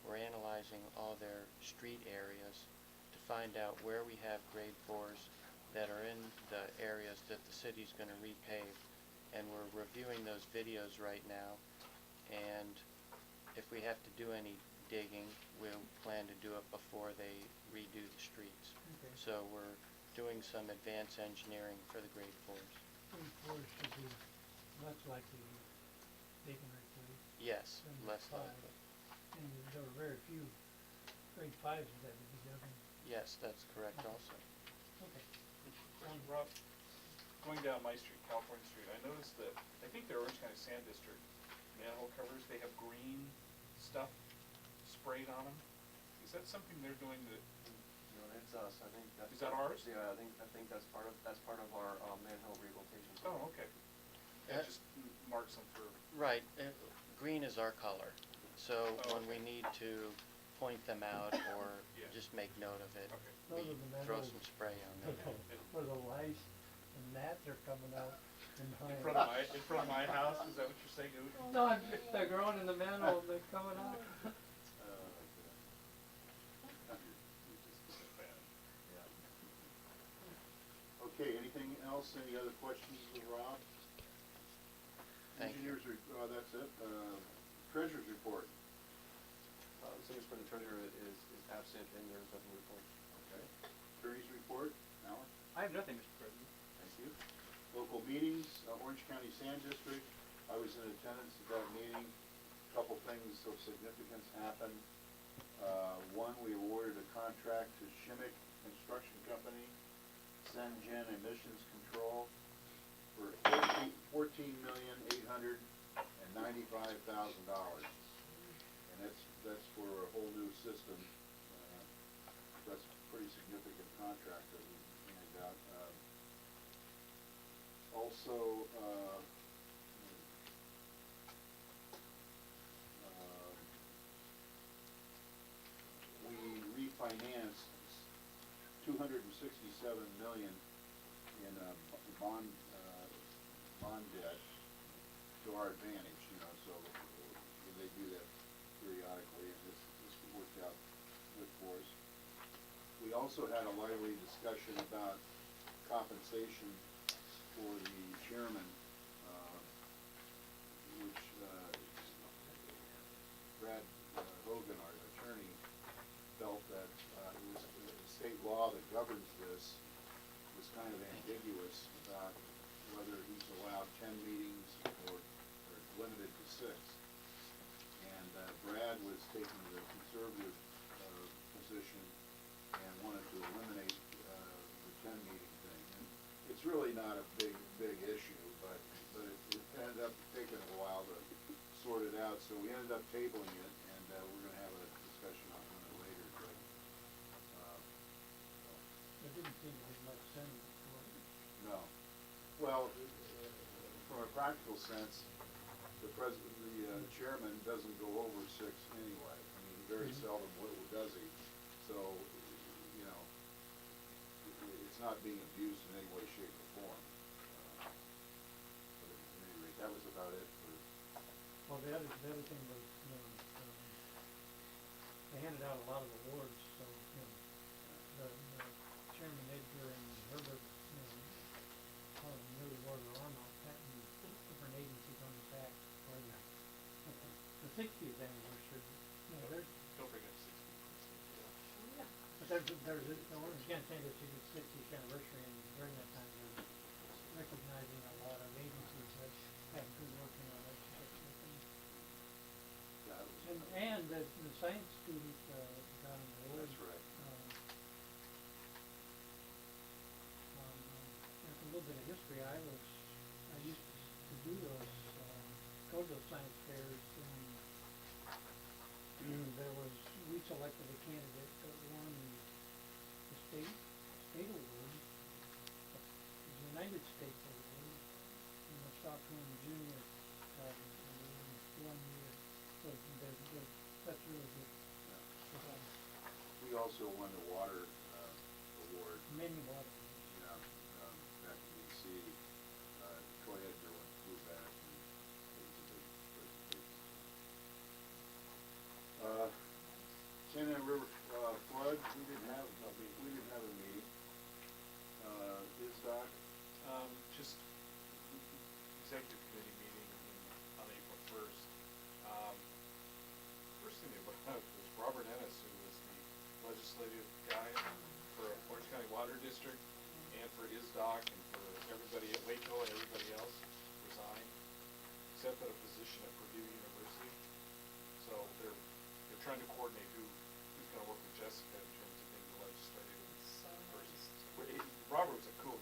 we're analyzing all their street areas to find out where we have grade 4s that are in the areas that the city's gonna repave. And we're reviewing those videos right now, and if we have to do any digging, we'll plan to do it before they redo the streets. Okay. So we're doing some advanced engineering for the grade 4s. Grade 4s should be less likely to dig and replace. Yes, than less 5. likely. And there were very few grade 5s that would be dug in. Yes, that's correct also. Okay. Rob, going down my street, California Street, I noticed that, I think they're Orange County Sand District manhole covers, they have green stuff sprayed on them. Is that something they're doing that, No, that's us, I think that's. Is that ours? Yeah, I think that's part of our, manhole rehabilitation. oh, okay. Uh, I just marked some for, Right, green is our color, so Oh, when we okay. need to point them out or Yeah. just make note of it, okay. Those we are the throw manholes some spray on them. where the lice and gnats are coming out in In high. front of my house, is that what you're saying? No, they're growing in the manhole, they're coming out. Okay, anything else, any other questions of Rob? Thank you. Engineers, that's it, treasurer's report. Since for the treasurer is absent and there's nothing to report. Okay. Attorney's report, Alan? I have nothing, Mr. President. Thank you. Local meetings, Orange County Sand District, I was in attendance at that meeting. Couple things of significance happened. One, we awarded a contract to Shimmick Construction Company, Sengen Emissions Control, for $14,895,000. And that's for a whole new system. That's a pretty significant contract that we handed out. Also, we refinanced $267 million in bond debt to our advantage, so they do that periodically, and this worked out good for us. We also had a lively discussion about compensation for the chairman, which Brad Hogan, our attorney, felt that it was the state law that governs this was kind of ambiguous about whether he's allowed 10 meetings or limited to 6. And Brad was taking the conservative position and wanted to eliminate the 10 meeting thing. And it's really not a big issue, but it ended up taking a while to sort it out, so we ended up tabling it, and we're gonna have a discussion on it later. But, It didn't seem to make much sense for it. no. Well, from a practical sense, the chairman doesn't go over 6 anyway. I mean, he very seldom does he. So, it's not being abused in any way, shape, or form. But at any rate, that was about it for. Well, the other thing was, they handed out a lot of awards, so, the Chairman Edgar and Herbert, really wore their arm out, patting different agencies on the back for the 60th anniversary. There's, Don't forget 60. but there's the Orange County Sand District 60th anniversary, and during that time, they're recognizing a lot of agencies that have good working relationships with them. And the science student, got an award. That's right. There's a little bit of history. I used to do those, go to those science fairs, and we selected a candidate that won the state award, the United States award, in the Stockholm Junior award, 1 year. So that's really good. We also won the water award. Many water. Back in D.C. Troy Edgar flew back, and it was a big presentation. Sanitary River flood, we didn't have a meeting. Water District and for ISDOC and for everybody at Waco and everybody else resigned, except at a position at Purdue University. So they're trying to coordinate who's gonna work with Jessica in terms of being the legislative So person. nice. Robert was a cool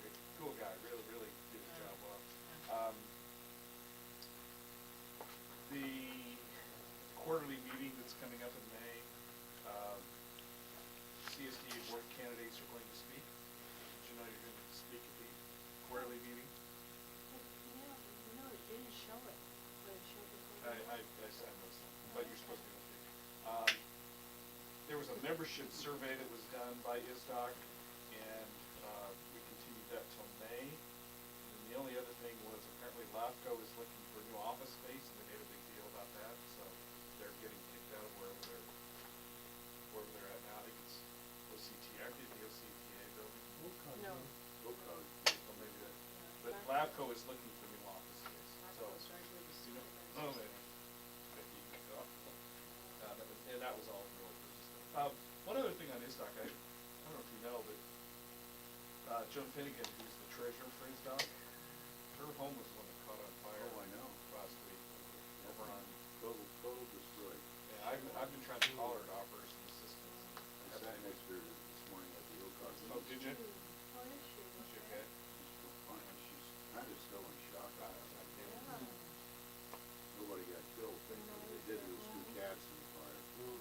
guy, really did his job well. The quarterly meeting that's coming up in May, CSDA board candidates are going to speak. Did you know you're going to speak at the quarterly meeting? Yeah, no, it didn't show it, but it showed it. I said this, but you're supposed to be. There was a membership survey that was done by ISDOC, and we continued that till May. And the only other thing was apparently LAFCO is looking for new office space, and they made a big deal about that, so they're getting kicked out of wherever they're at now. I think it's OCTA, the OCTA building. No. So maybe that, but LAFCO is looking for new office space, so. Marco's right where the You know, supervisor oh, is. man. And that was all really good stuff. One other thing on ISDOC, I don't know if you know, but Joan Finnegan, who's the treasurer for ISDOC, her home was the one that caught on fire. Oh, I know. Last week, over on, Total destroyed. yeah, I've been trying to call her to offer her some assistance. I sat next to her this morning at the Hillcog. Oh, did you? Oh, is she? Is she okay? She's still fine. She's kind of still in shock. Yeah. Nobody got killed, thankfully. They did lose 2 cats in the fire. Ew.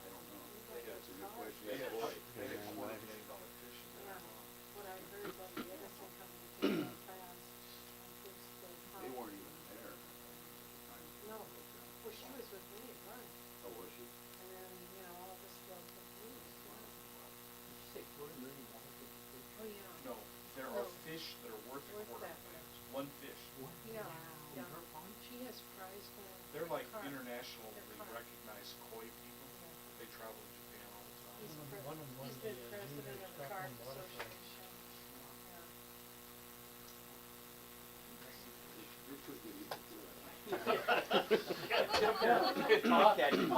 I don't know. Anybody That's a good got question. They had, Boy, they had coordinated on the fishing. Yeah. What I heard about the Edison company came out fast, first the they car. weren't even there at the time. No. Well, she was with me at lunch, Oh, was she? and then, all of us drove with me. Did you say $250,000 worth of fish? Oh, yeah. No, there are No. fish that are worth a Worth quarter. that much. One fish. Yeah, In yeah. her pond? She has prized one. They're like Carp. internationally They're carp. recognized koi people. They travel to Japan all the time. He's One of them won he's the, been president junior of the Carp Scotland waterfall. Association. Yeah. You're too good even for that. Talk at you.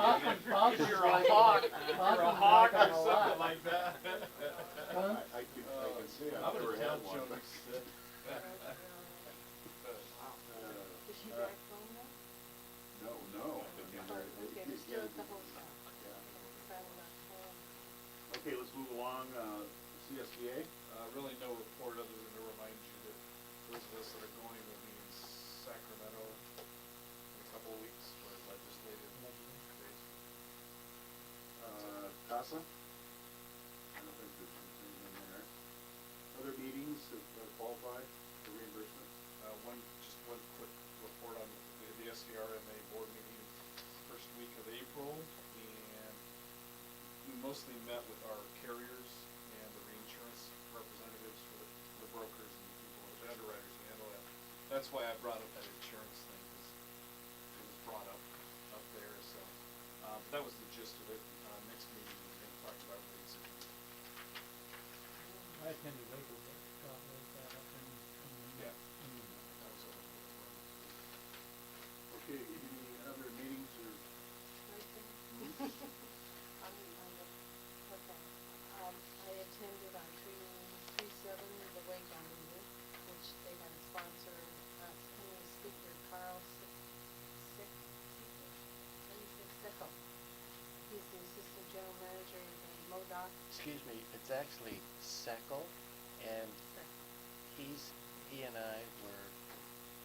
You're a hawk, you're a hawk or something like that. I can see I'm I've gonna never tell had one. jokes. Is she back home now? No. Okay, they're still at the hotel. Yeah. Travel back home. Okay, let's move along. CSBA? Really no report other than to remind you that those of us that are going will be in Sacramento in a couple of weeks for legislative days. CASA? I don't think there's anything in there. Other meetings that qualify for reimbursement? Just one quick report on the SDRMA board meeting first week of April, and we mostly met with our carriers and the reinsurance representatives for the brokers and the people, the underwriters who handle that. That's why I brought up that insurance thing, because it was brought up there, so, but that was the gist of it. Next meeting, we're gonna talk about rates and I attended Waco, but Scott wrote that up in Yeah. in that was all. Okay, any other meetings or? Right there. Okay. I attended on 3/7 the Waco meeting, which they had a sponsor, coming speaker, Carl Sickle. He's the assistant general manager of MoDOC. Excuse me, it's actually Seckle, and he and I were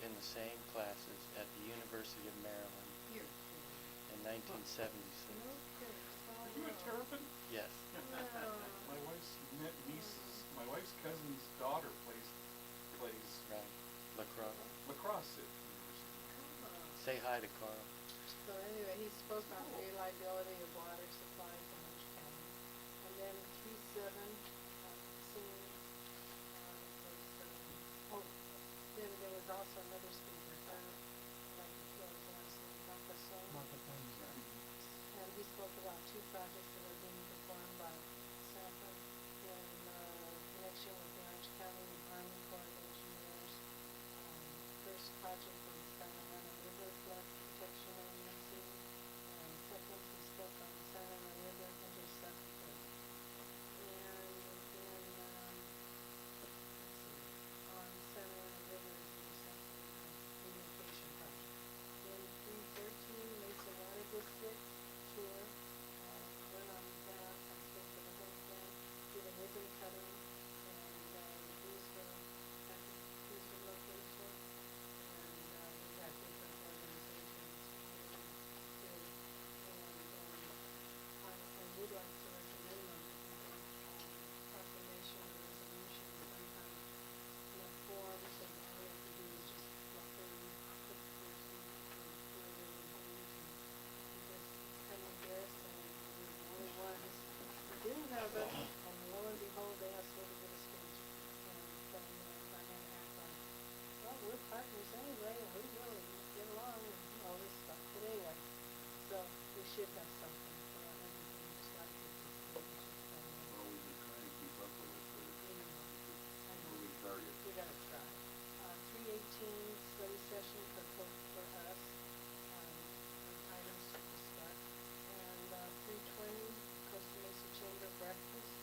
in the same classes at the University of Maryland Here. in 1976. No kidding. Are you a Terrapin? Yes. My wife's cousin's daughter plays Right. Lacrosse. lacrosse at university. Say hi to Carl. So anyway, he spoke on reliability of water supplies in Orange County. And then 3/7, seniors, then there was also another speaker, like the field last name, and he spoke about 2 projects that are being performed by Sanford in connection with the Orange County Army Corps of Engineers. First project on the Santa Ana River Flood Protection Agency, and second he spoke on the Santa Ana of it, and lo and behold, they asked me to get a stage. And then, I had to act on, well, we're partners anyway, and we really get along and all this stuff, but anyway, so we should have something for everything, just like with the stages and Well, we've been trying to keep up with it, but it's I know. a moving target. We gotta try. 318 study session for us, items to discuss. And 320 Costa Mesa Chamber breakfast,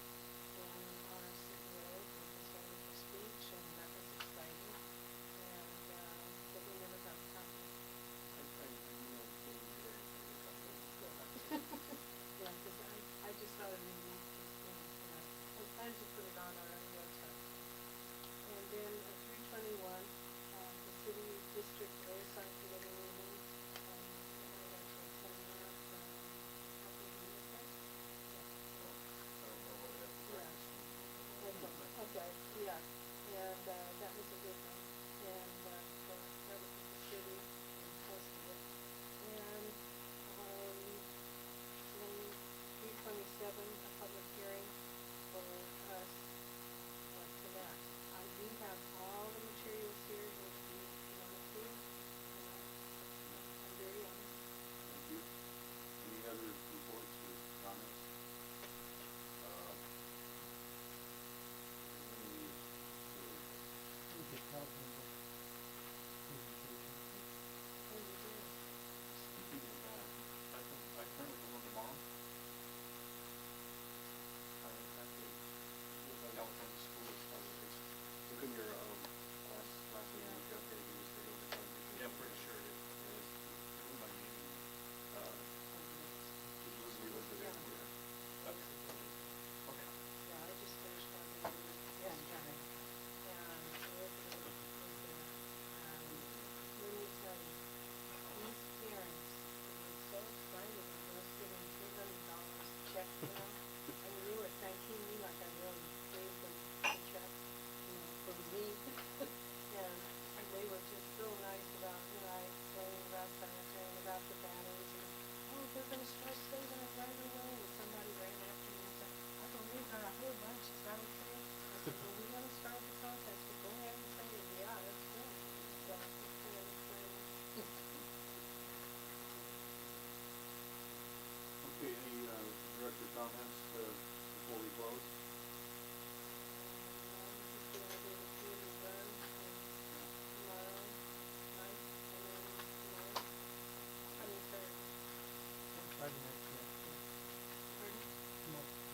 and our CEO was wonderful speech, and that was exciting. And but we never got a copy. Yeah, because I just thought it'd be neat these things, you know. I plan to put it on our website. And then 321, the city district liaison committee meeting, I got to attend that, I think Mesa. Yeah. Okay, yeah, and that was a good one, and that was with the city and hosted it. And then 327, a public hearing for us for that. I do have all the materials here if you want to see. I'm very honest. Thank you. Any other reports or comments? We need to We could tell them the presentation. Oh, you did. Speaking of that, I currently go home tomorrow. I could, with the California schools, probably. Look in your, last meeting, if you updated, you just take a look at presentation. Yeah, I'm pretty sure it is. It is. Who am I meeting? Did you listen to it? Yeah. Okay. Yeah, I just finished one meeting yesterday, and Elizabeth was there. Let me tell you, these parents were so excited that they were getting $300 check now. I mean, they were thanking me like I really gave them a check, you know, for me. And they were just so nice about, you know, I explained about sanitary and about the batteries and, oh, they're gonna start saving it right away. And somebody ran after me and said, I believe got a whole bunch, is that okay? I said, well, we're gonna start the contest, but go ahead and say it, yeah, that's good. So it's kind of exciting. Okay, any director comments before we close? Just gonna do the community run tomorrow night, and then tomorrow, 23rd. Friday night's next, Pardon?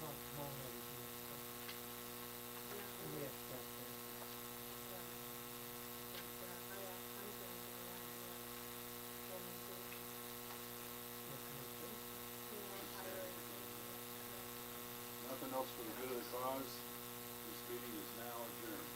tomorrow night is next, Yeah, and we have stuff there. yeah. But, I'm going to do that, Genesee. You know, I already think, Nothing else for the good of the cause. This meeting is now adjourned.